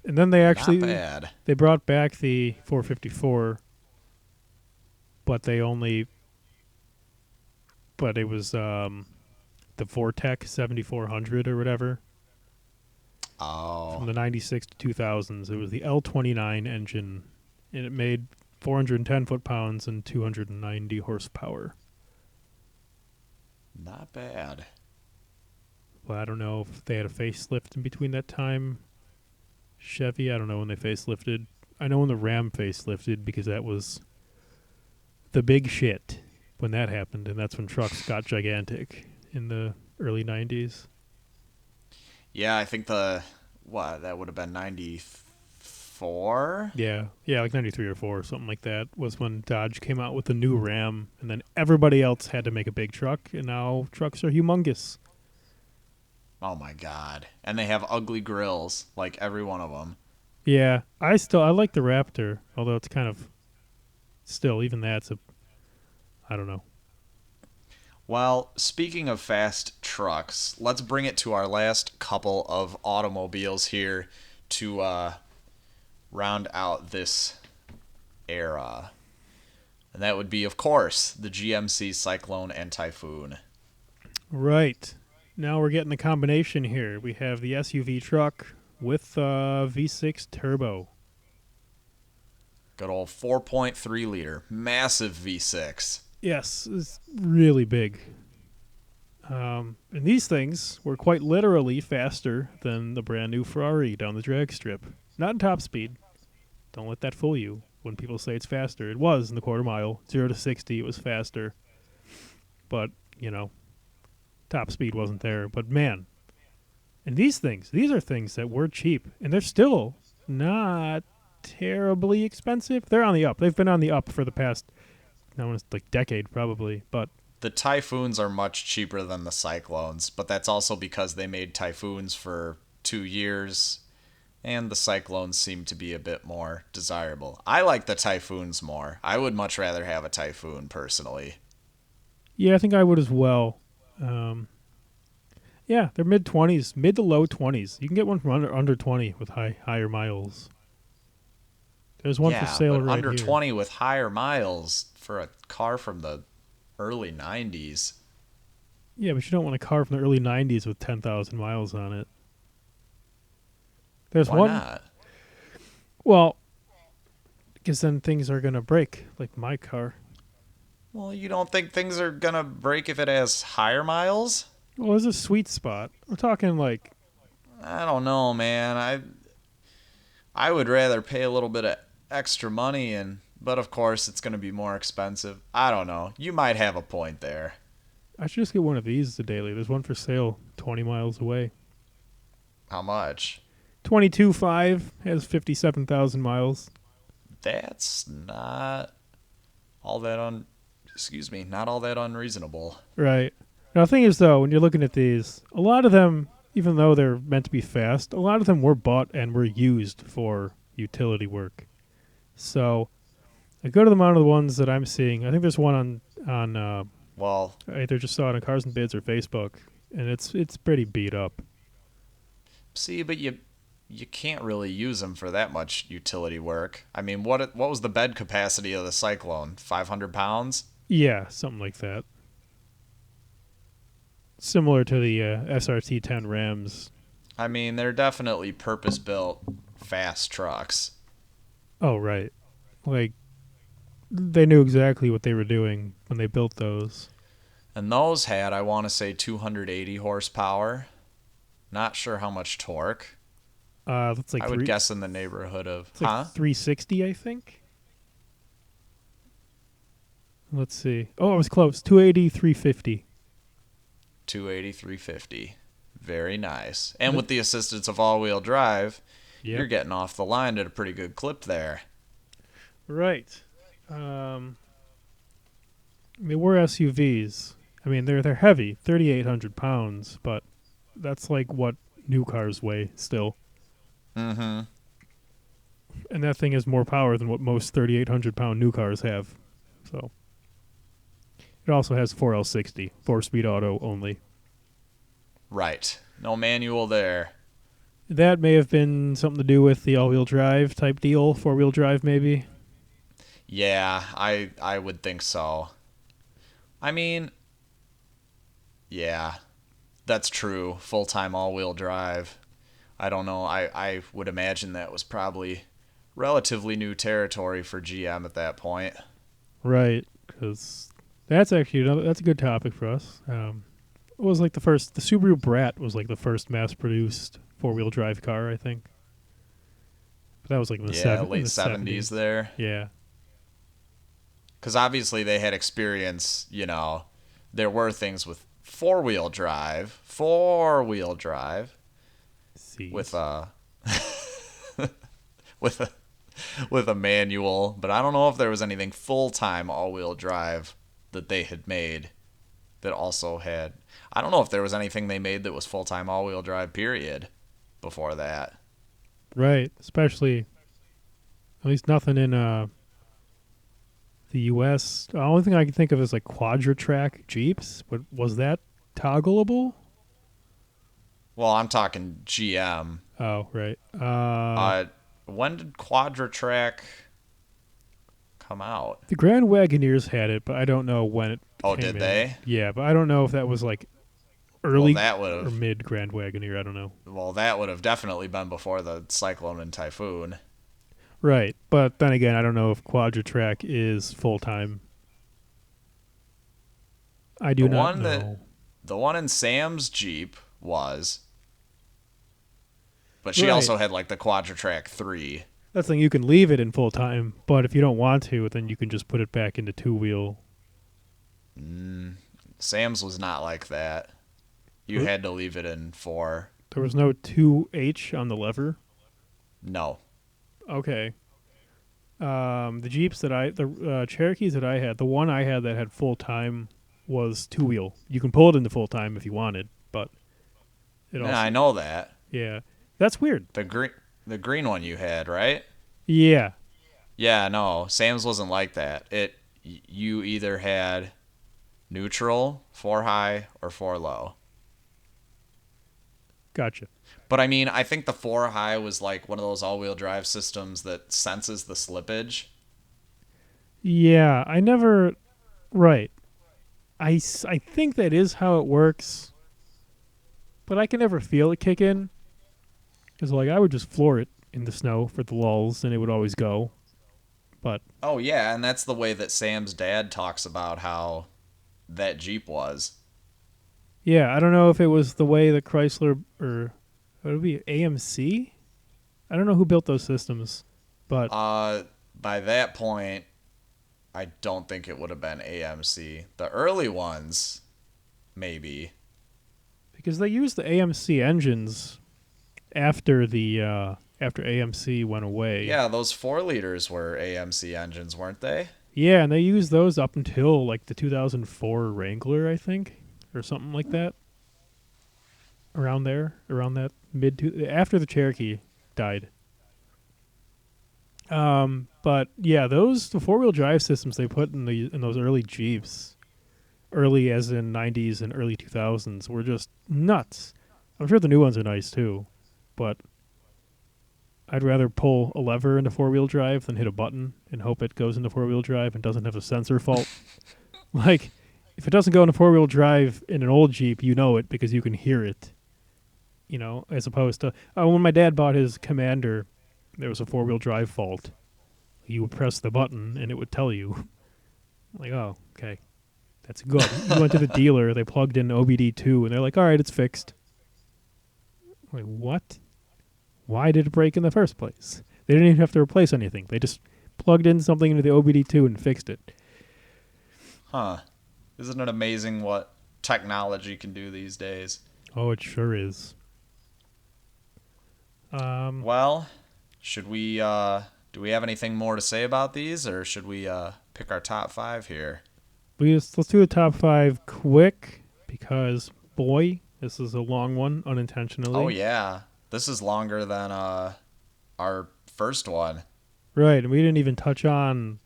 And then they actually... Not bad. They brought back the 454, but they only... But it was the Vortec 7400 or whatever. Oh. From the 96 to 2000s. It was the L29 engine, and it made 410 foot-pounds and 290 horsepower. Not bad. Well, I don't know if they had a facelift in between that time. Chevy, I don't know when they facelifted. I know when the Ram facelifted because that was the big shit when that happened, and that's when trucks got gigantic in the early 90s. Yeah, I think that would have been 94? Yeah, like 93 or 4, something like that, was when Dodge came out with the new Ram, and then everybody else had to make a big truck, and now trucks are humongous. Oh my god. And they have ugly grills, like every one of them. Yeah, I like the Raptor, although it's kind of... Still, even that's I don't know. Well, speaking of fast trucks, let's bring it to our last couple of automobiles here to round out this era. And that would be, of course, the GMC Cyclone and Typhoon. Right. Now we're getting the combination here. We have the SUV truck with V6 turbo. Good old 4.3 liter, massive V6. Yes, it's really big. And these things were quite literally faster than the brand new Ferrari down the drag strip. Not in top speed. Don't let that fool you. When people say it's faster, it was in the quarter mile. 0 to 60, it was faster. But, top speed wasn't there. But man, and these are things that were cheap. And they're still not terribly expensive. They're on the up. They've been on the up for the past, I want to like decade probably. But The Typhoons are much cheaper than the Cyclones, but that's also because they made Typhoons for 2 years, and the Cyclones seem to be a bit more desirable. I like the Typhoons more. I would much rather have a Typhoon, personally. yeah, I think I would as well. Um, yeah, they're mid 20s, mid to low 20s. You can get one from under 20 with higher miles. There's one for Yeah, sale but right under here. 20 with higher miles for a car from the early 90s. Yeah, but you don't want a car from the early 90s with 10,000 miles on it. There's Why one, not? well, because then things are going to break, like my car. Well, you don't think things are gonna break if it has higher miles? Well, there's a sweet spot. We're talking like, I don't know, man. I would rather pay a little bit of extra money but of course it's gonna be more expensive. I don't know. You might have a point there. I should just get one of these daily. There's one for sale 20 miles away. How much? 22.5 has 57,000 miles. That's not all that not all that unreasonable. Right. Now, the thing is, though, when you're looking at these, a lot of them, even though they're meant to be fast, a lot of them were bought and were used for utility work. So I go to the amount of the ones that I'm seeing. I think there's one on Well, I either just saw it on Cars and Bids or Facebook, and it's pretty beat up. see, but you can't really use them for that much utility work. I mean, what was the bed capacity of the Cyclone? 500 pounds? Yeah, something like that. Similar to the SRT 10 Rams. I mean, they're definitely purpose-built fast trucks. Oh, right. Like, they knew exactly what they were doing when they built those. And those had, I want to say, 280 horsepower. Not sure how much torque. That's like I would guess in the neighborhood of, it's like 360, I think. Let's see. Oh, I was close. 280, 350. 280, 350. Very nice. And with the assistance of all-wheel drive, Yep. you're getting off the line at a pretty good clip there. Right. They were SUVs. I mean, they're heavy, 3,800 pounds, but that's like what new cars weigh still. Mm-hmm. And that thing has more power than what most 3,800 pound new cars have. So it also has 4L60, 4-speed auto only. Right. No manual there. That may have been something to do with the all-wheel drive type deal, 4-wheel drive maybe. Yeah, I would think so. I mean, yeah, that's true. Full-time all-wheel drive. I don't know. I would imagine that was probably relatively new territory for GM at that point. Right, because that's actually that's a good topic for us. It was like the Subaru Brat was like the first mass-produced 4-wheel drive car, I think. But that was like in the, Yeah, in late the 70s there. Yeah. Because obviously they had experience, there were things with four-wheel drive with Seas. a with a with a manual, but I don't know if there was anything full-time all-wheel drive that they had made that also had. I don't know if there was anything they made that was full-time all-wheel drive period before that. Right, especially at least nothing in the U.S. The only thing I can think of is like quadra-track Jeeps. But was that toggleable? Well, I'm talking GM. Oh, right. When did Quadra-Track come out? The Grand Wagoneers had it, but I don't know when it Oh, came did in. they? Yeah, but I don't know if that was like Well, early that would or have mid Grand Wagoneer. I don't know. definitely been before the Cyclone and Typhoon. Right, but then again, I don't know if Quadratrack is full time. I The do not one that know. the one in Sam's Jeep was, but she Right. also had like the Quadratrack 3. That's the thing. You can leave it in full time, but if you don't want to, then you can just put it back into two wheel. Sam's was not like that. You had to leave it in 4. There was no 2H on the lever. No. Okay. The Jeeps the Cherokees that I had, the one I had that had full time was two wheel. You can pull it into full time if you wanted, but it Yeah, also, I know that. yeah, that's weird. The green one you had, right? Yeah, Yeah, no. Sam's wasn't like that. You either had neutral, 4 high, or 4 low. gotcha. But I mean, I think the 4 high was like one of those all-wheel drive systems that senses the slippage. Yeah, I never. Right. I think that is how it works, but I can never feel it kick in. Because, like, I would just floor it in the snow for the lulls and it would always go. But, Oh yeah, and that's the way that Sam's dad talks about how that Jeep was. yeah, I don't know if it was the way the Chrysler or. What would it be? AMC? I don't know who built those systems, but By that point, I don't think it would have been AMC. The early ones, maybe. because they used the AMC engines after after AMC went away. Yeah, those 4 liters were AMC engines, weren't they? Yeah, and they used those up until like the 2004 Wrangler, I think, or something like that. Around that after the Cherokee died. But yeah, the 4 wheel drive systems they put in those early Jeeps, early as in 90s and early 2000s, were just nuts. I'm sure the new ones are nice too, but I'd rather pull a lever into 4 wheel drive than hit a button and hope it goes into 4 wheel drive and doesn't have a sensor fault. Like, if it doesn't go into 4 wheel drive in an old Jeep, you know it because you can hear it. As opposed to when my dad bought his Commander, there was a 4 wheel drive fault. You would press the button and it would tell you. Like, oh, okay, that's good. You went to the dealer, they plugged in OBD2, and they're like, all right, it's fixed. I'm like, what? Why did it break in the first place? They didn't even have to replace anything. They just plugged in something into the OBD2 and fixed it. Huh. Isn't it amazing what technology can do these days? Oh, it sure is. Well, should we do we have anything more to say about these, or should we pick our top 5 here? Let's do the top 5 quick because boy, this is a long one unintentionally. Oh yeah. This is longer than our first one. Right, and we didn't even touch on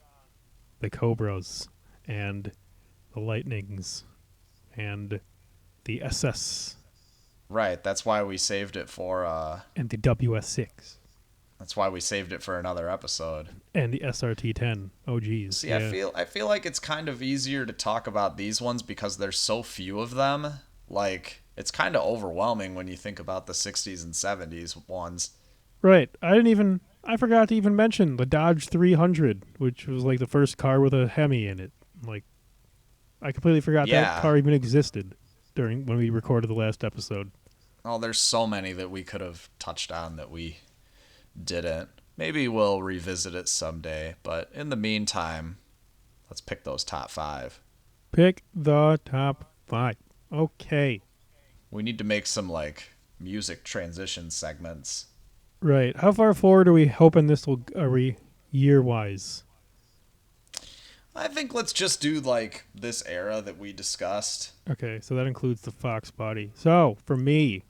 the Cobras and the Lightnings and the SS Right, that's why we saved it for and the WS6 another episode. and the SRT10. Oh geez. See, Yeah. I feel like it's kind of easier to talk about these ones because there's so few of them. Like, it's kind of overwhelming when you think about the 60s and 70s ones. Right. I forgot to even mention the Dodge 300, which was like the first car with a Hemi in it. Like, I completely forgot Yeah. that car even existed when we recorded the last episode. Oh, there's so many that we could have touched on that we didn't. Maybe we'll revisit it someday, but in the meantime, let's pick those top 5. Pick the top 5. Okay. We need to make some like music transition segments. Right. How far forward are we hoping are we year-wise? I think let's just do like this era that we discussed. Okay, so that includes the Fox body. So, for me,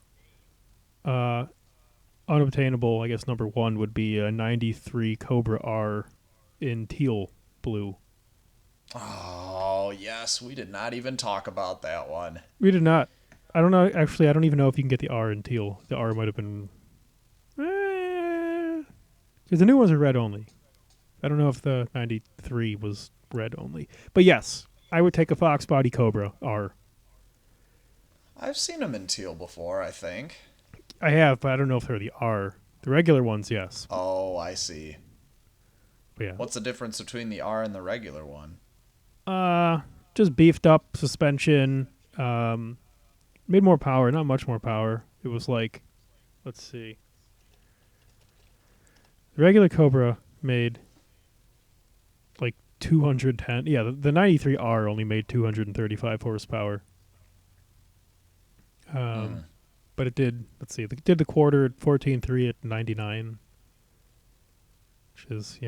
unobtainable, I guess number 1 would be a 93 Cobra R in teal blue. Oh, yes, we did not even talk about that one. We did not. I don't know. Actually, I don't even know if you can get the R in teal. The R might have been... Because the new ones are red only. I don't know if the 93 was red only. But yes, I would take a Fox body Cobra R. I've seen them in teal before, I think. I have, but I don't know if they're the R. The regular ones, yes. Oh, I see. But yeah. What's the difference between the R and the regular one? Uh, just beefed up suspension. Um, made more power, not much more power. It was like, let's see. The regular Cobra made like 210. Yeah, the 93R only made 235 horsepower. Hmm. But it did, let's see, it did the quarter at 14.3 at 99, which is,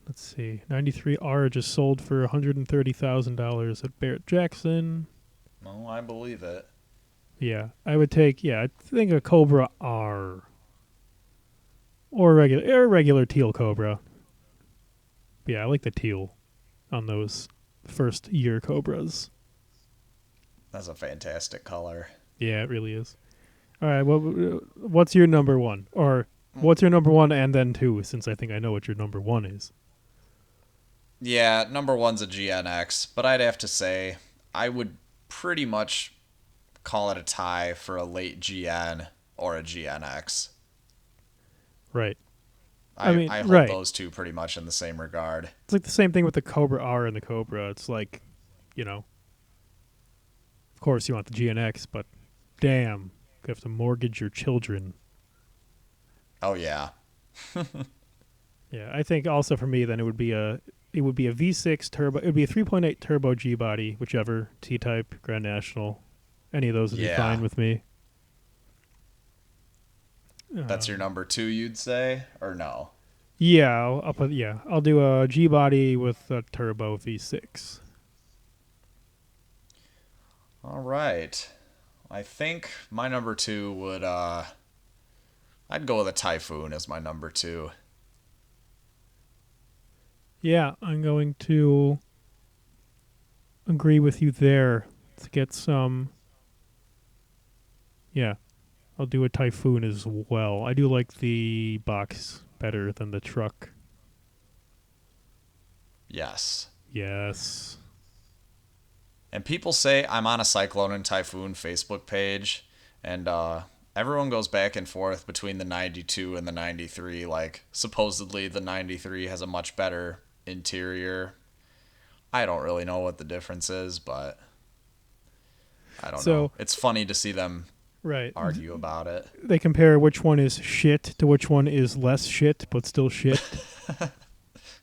let's see, 93R just sold for $130,000 at Barrett Jackson. Oh, I believe it. Yeah, I think a Cobra R or a regular teal Cobra. But yeah, I like the teal on those first year Cobras. That's a fantastic color. Yeah, it really is. All right, what's your number one? Or what's your number one and then two, since I think I know what your number one is. Yeah, number one's a GNX, but I'd have to say I would pretty much call it a tie for a late GN or a GNX. Right. I I, mean, I hold right. those two pretty much in the same regard. It's like the same thing with the Cobra R and the Cobra. It's like, of course you want the GNX, but damn, you have to mortgage your children. Oh, yeah. Yeah, I think also for me then it would be a V6 turbo. It would be a 3.8 turbo G body, whichever T-Type, Grand National, any of those would be Yeah. fine with me. That's your number two, you'd say? Or no? Yeah, I'll do a G body with a turbo V6. All right. I think my number two would, I'd go with a Typhoon as my number two. Yeah, I'm going to agree with you there. To get some, yeah, I'll do a Typhoon as well. I do like the box better than the truck. Yes. Yes. And people say I'm on a Cyclone and Typhoon Facebook page, and everyone goes back and forth between the 92 and the 93. Like, supposedly the 93 has a much better interior. I don't really know what the difference is, but I don't know. So, It's funny to see them right. argue about it. They compare which one is shit to which one is less shit, but still shit.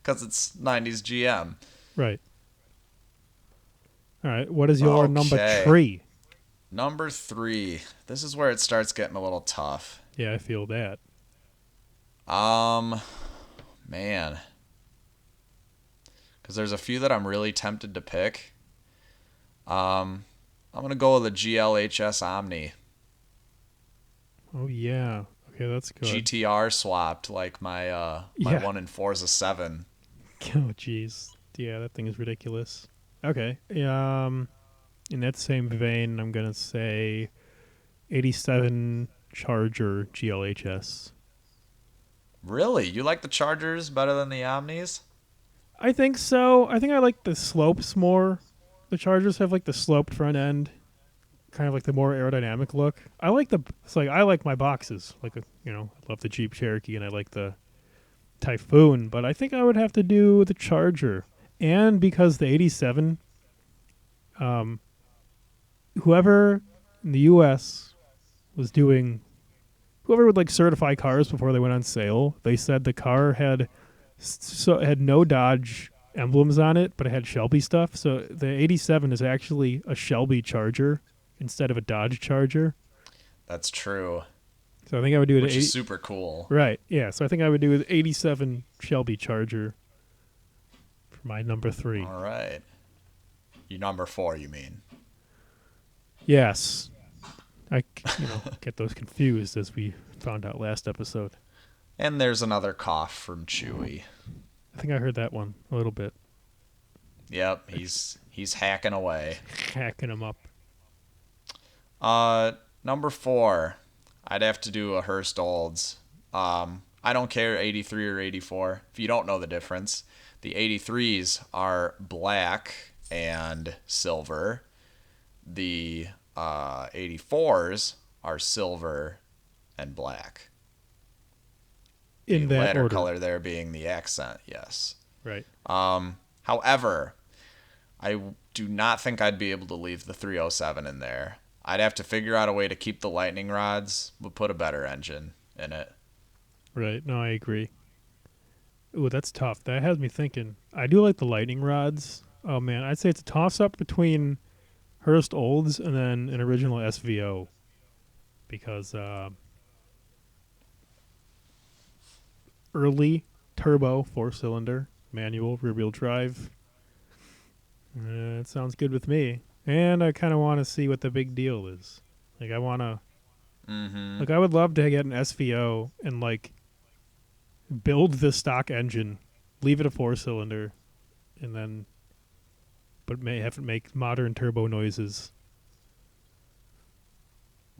Because it's 90s GM. Right. All right. What is your number Okay. three? Number three. This is where it starts getting a little tough. Yeah, I feel that. Um, man. Because there's a few that I'm really tempted to pick. I'm going to go with a GLHS Omni. Oh yeah. Okay, that's good. GTR swapped like my Yeah. one in Forza 7. Oh jeez. Yeah, that thing is ridiculous. Okay. In that same vein, I'm gonna say 87 Charger GLHS. Really? You like the Chargers better than the Omnis? I think so. I think I like the slopes more. The Chargers have like the sloped front end, kind of like the more aerodynamic look. I like my boxes. I love the Jeep Cherokee and I like the Typhoon, but I think I would have to do the Charger. And because the 87, um, whoever in the U.S. was doing, whoever would like certify cars before they went on sale, they said the car had no Dodge emblems on it, but it had Shelby stuff. So the 87 is actually a Shelby Charger instead of a Dodge Charger. That's true. So I think I would do it. Which is super cool. Right. Yeah. So I think I would do the 87 Shelby Charger for my number three. All right. You number four, you mean? Yes. I get those confused as we found out last episode. And there's another cough from Chewy. I think I heard that one a little bit. Yep, he's hacking away. Hacking them up. Number four, I'd have to do a Hurst Olds. I don't care 83 or 84. If you don't know the difference, the 83s are black and silver, The 84s are silver and black. The In that latter order. color there being the accent, yes. Right. However, I do not think I'd be able to leave the 307 in there. I'd have to figure out a way to keep the lightning rods, but put a better engine in it. Right. No, I agree. Ooh, that's tough. That has me thinking. I do like the lightning rods. Oh man, I'd say it's a toss up between Hurst Olds and then an original SVO because early turbo 4-cylinder manual rear wheel drive. It sounds good with me. And I kind of want to see what the big deal is. Like I want to Mm-hmm. like I would love to get an SVO and like build the stock engine, leave it a 4-cylinder, and then but may have to make modern turbo noises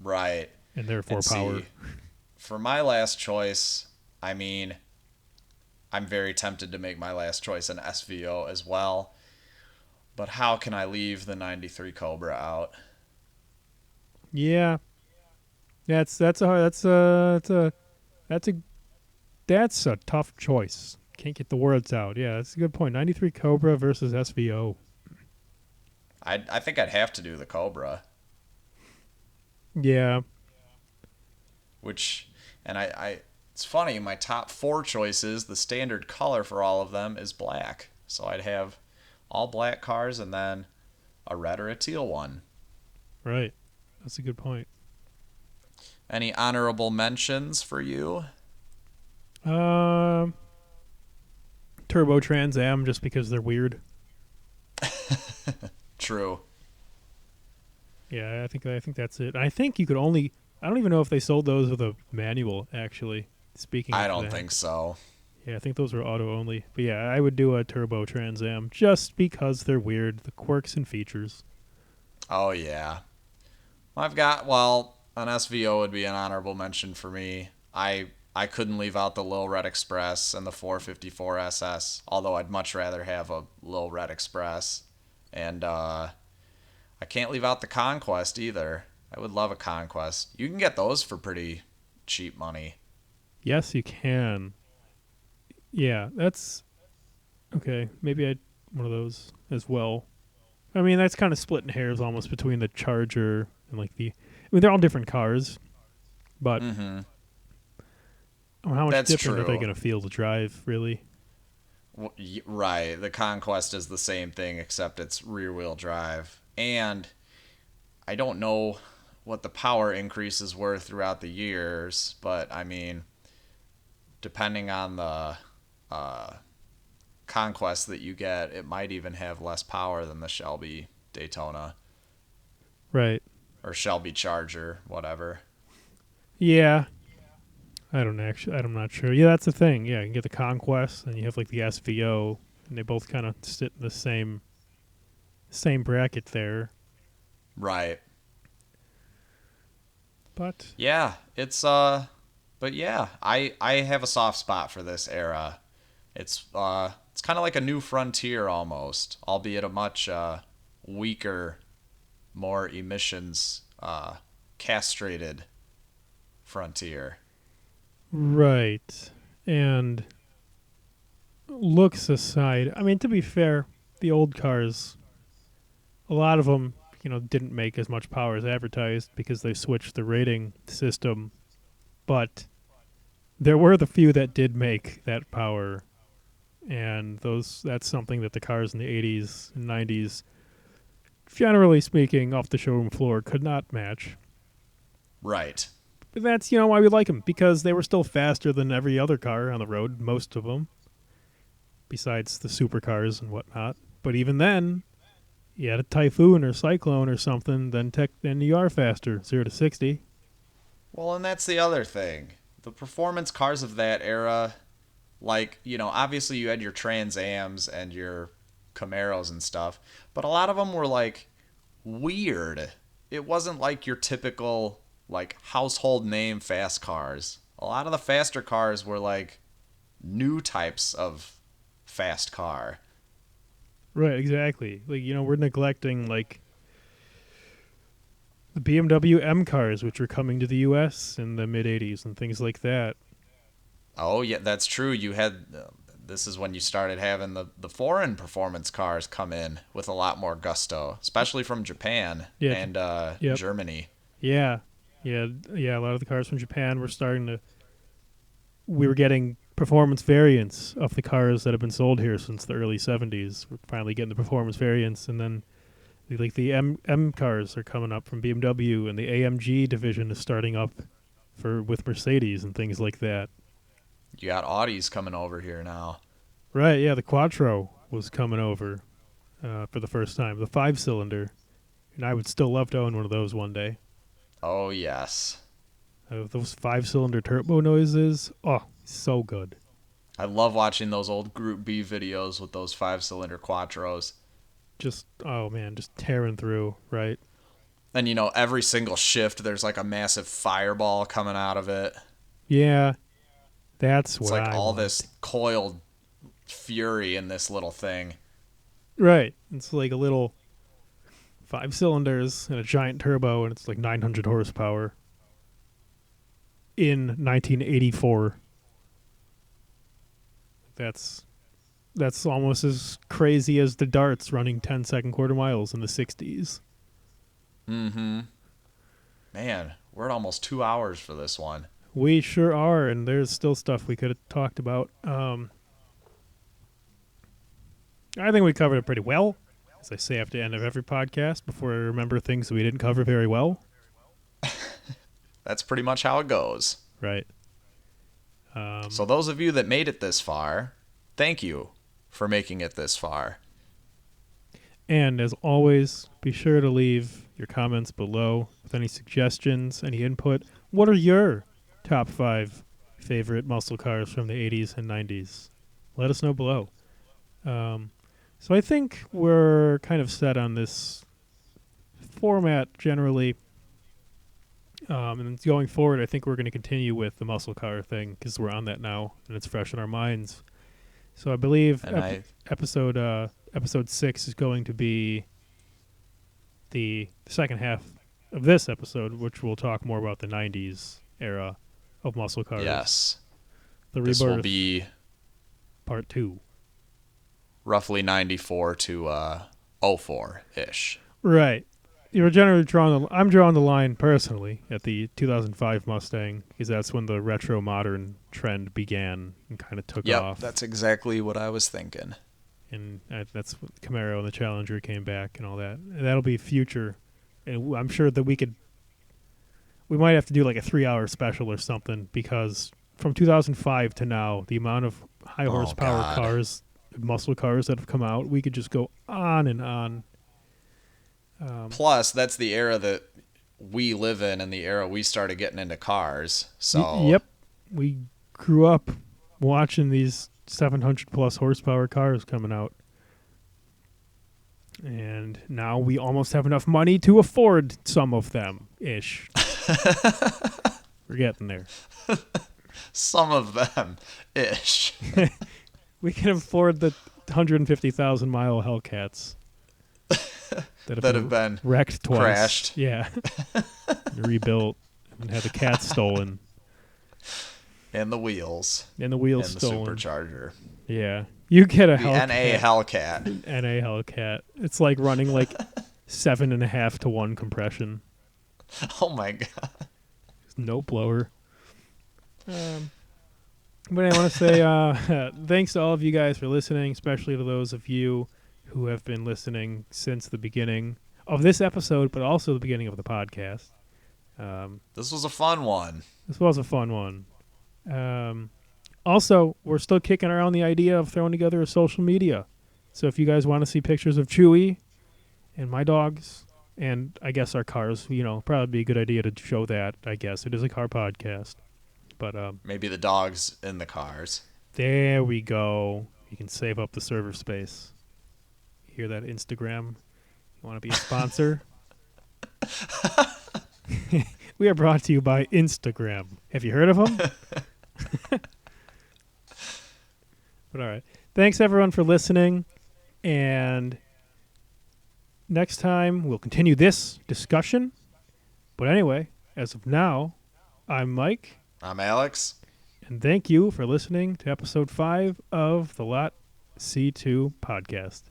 Right. and therefore And power. see, for my last choice, I mean, I'm very tempted to make my last choice an SVO as well. But how can I leave the 93 Cobra out? Yeah, that's a that's a tough choice. Can't get the words out. Yeah, that's a good point. 93 Cobra versus SVO. I think I'd have to do the Cobra, Yeah, which, and it's funny, my top four choices, the standard color for all of them is black. So I'd have all black cars and then a red or a teal one. right. That's a good point. Any honorable mentions for you? Um, Turbo Trans Am just because they're weird. True. Yeah, I think that's it. I think you could only. I don't even know if they sold those with a manual. Actually, speaking I of don't that, think so. yeah, I think those were auto only. But yeah, I would do a Turbo Trans Am just because they're weird, the quirks and features. Oh, yeah. I've got, well, an SVO would be an honorable mention for me. I couldn't leave out the Lil Red Express and the 454 SS, although I'd much rather have a Lil Red Express. And I can't leave out the Conquest either. I would love a Conquest. You can get those for pretty cheap money. Yes, you can. Yeah, that's okay. Maybe I'd one of those as well. I mean, that's kind of splitting hairs almost between the Charger and like the. I mean, they're all different cars, but Mm-hmm. how much That's different are they true. going to feel to drive, really? Right. The Conquest is the same thing except it's rear wheel drive. And I don't know what the power increases were throughout the years, but I mean, depending on the uh, Conquest that you get, it might even have less power than the Shelby Daytona Right. or Shelby Charger, whatever. Yeah. I don't actually. I'm not sure. Yeah, that's the thing. Yeah, you can get the Conquest, and you have like the SVO, and they both kind of sit in the same bracket there. Right. But Yeah, but yeah, I have a soft spot for this era. It's kind of like a new frontier almost, albeit a much weaker, more emissions castrated frontier. right, and looks aside, I mean, to be fair, the old cars, a lot of them, didn't make as much power as advertised because they switched the rating system. But there were the few that did make that power, and that's something that the cars in the 80s and 90s, generally speaking, off the showroom floor, could not match. Right. But that's why we like them, because they were still faster than every other car on the road, most of them, besides the supercars and whatnot. But even then, you had a Typhoon or Cyclone or something, then you are faster, 0 to 60. Well, and that's the other thing. The performance cars of that era, like, obviously you had your Trans Ams and your Camaros and stuff, but a lot of them were like weird. It wasn't like your typical like household name fast cars. A lot of the faster cars were like new types of fast car. Right, exactly. Like we're neglecting like the BMW M cars, which were coming to the U.S. in the mid '80s and things like that. Oh yeah, that's true. You had this is when you started having the foreign performance cars come in with a lot more gusto, especially from Japan Yeah, and yep, Germany. yeah, yeah. A lot of the cars from Japan were starting to. We were getting performance variants of the cars that have been sold here since the early '70s. We're finally getting the performance variants, and then like the M cars are coming up from BMW, and the AMG division is starting up for with Mercedes and things like that. You got Audis coming over here now. Right, yeah, the Quattro was coming over for the first time, the 5-cylinder, and I would still love to own one of those one day. Oh yes. Those 5-cylinder turbo noises, oh, so good. I love watching those old Group B videos with those 5-cylinder Quattros. Just, oh man, just tearing through, right? And every single shift there's like a massive fireball coming out of it. Yeah, that's It's what like I all want. this coiled fury in this little thing. Right, it's like a little 5 cylinders and a giant turbo, and it's like 900 horsepower in 1984. That's almost as crazy as the darts running 10-second quarter miles in the 60s. Mm-hmm. Man, we're at almost 2 hours for this one. We sure are, and there's still stuff we could have talked about. I think we covered it pretty well, as I say at the end of every podcast before I remember things we didn't cover very well. That's pretty much how it goes. Right. So those of you that made it this far, thank you for making it this far. And as always, be sure to leave your comments below with any suggestions, any input. What are your top 5 favorite muscle cars from the 80s and 90s? Let us know below. So I think we're kind of set on this format generally. And going forward, I think we're going to continue with the muscle car thing because we're on that now and it's fresh in our minds. So I believe episode 6 is going to be the second half of this episode, which will talk more about the 90s era of muscle cars. Yes. The This Rebirth will be Part 2. roughly 94 to 04-ish. Right. You're generally I'm drawing the line personally at the 2005 Mustang because that's when the retro modern trend began and kind of took off. Yep, that's exactly what I was thinking. And that's when the Camaro and the Challenger came back and all that. And that'll be future. And I'm sure that we might have to do like a 3-hour special or something because from 2005 to now, the amount of high horsepower cars, muscle cars that have come out, we could just go on and on. Plus, that's the era that we live in and the era we started getting into cars. So Yep. We grew up watching these 700 plus horsepower cars coming out. And now we almost have enough money to afford some of them ish. We're getting there. Some of them ish. We can afford the 150,000 mile Hellcats that have been wrecked twice. Crashed. Yeah. Rebuilt and had the cats stolen. And the wheels. And the wheels and stolen. The supercharger. Yeah. You get a the Hellcat. NA Hellcat. NA Hellcat. It's like running like 7.5 to 1 compression. Oh my god. No blower. But I want to say thanks to all of you guys for listening, especially to those of you who have been listening since the beginning of this episode, but also the beginning of the podcast. This was a fun one. This was a fun one. Also, we're still kicking around the idea of throwing together a social media. So if you guys want to see pictures of Chewy and my dogs and I guess our cars, probably be a good idea to show that, I guess. It is a car podcast. But maybe the dogs in the cars. There we go. You can save up the server space. Hear that, Instagram? You want to be a sponsor? We are brought to you by Instagram. Have you heard of them? But all right. Thanks, everyone, for listening. And next time, we'll continue this discussion But anyway, as of now, I'm Mike, I'm Alex. and thank you for listening to episode 5 of the Lot C2 podcast.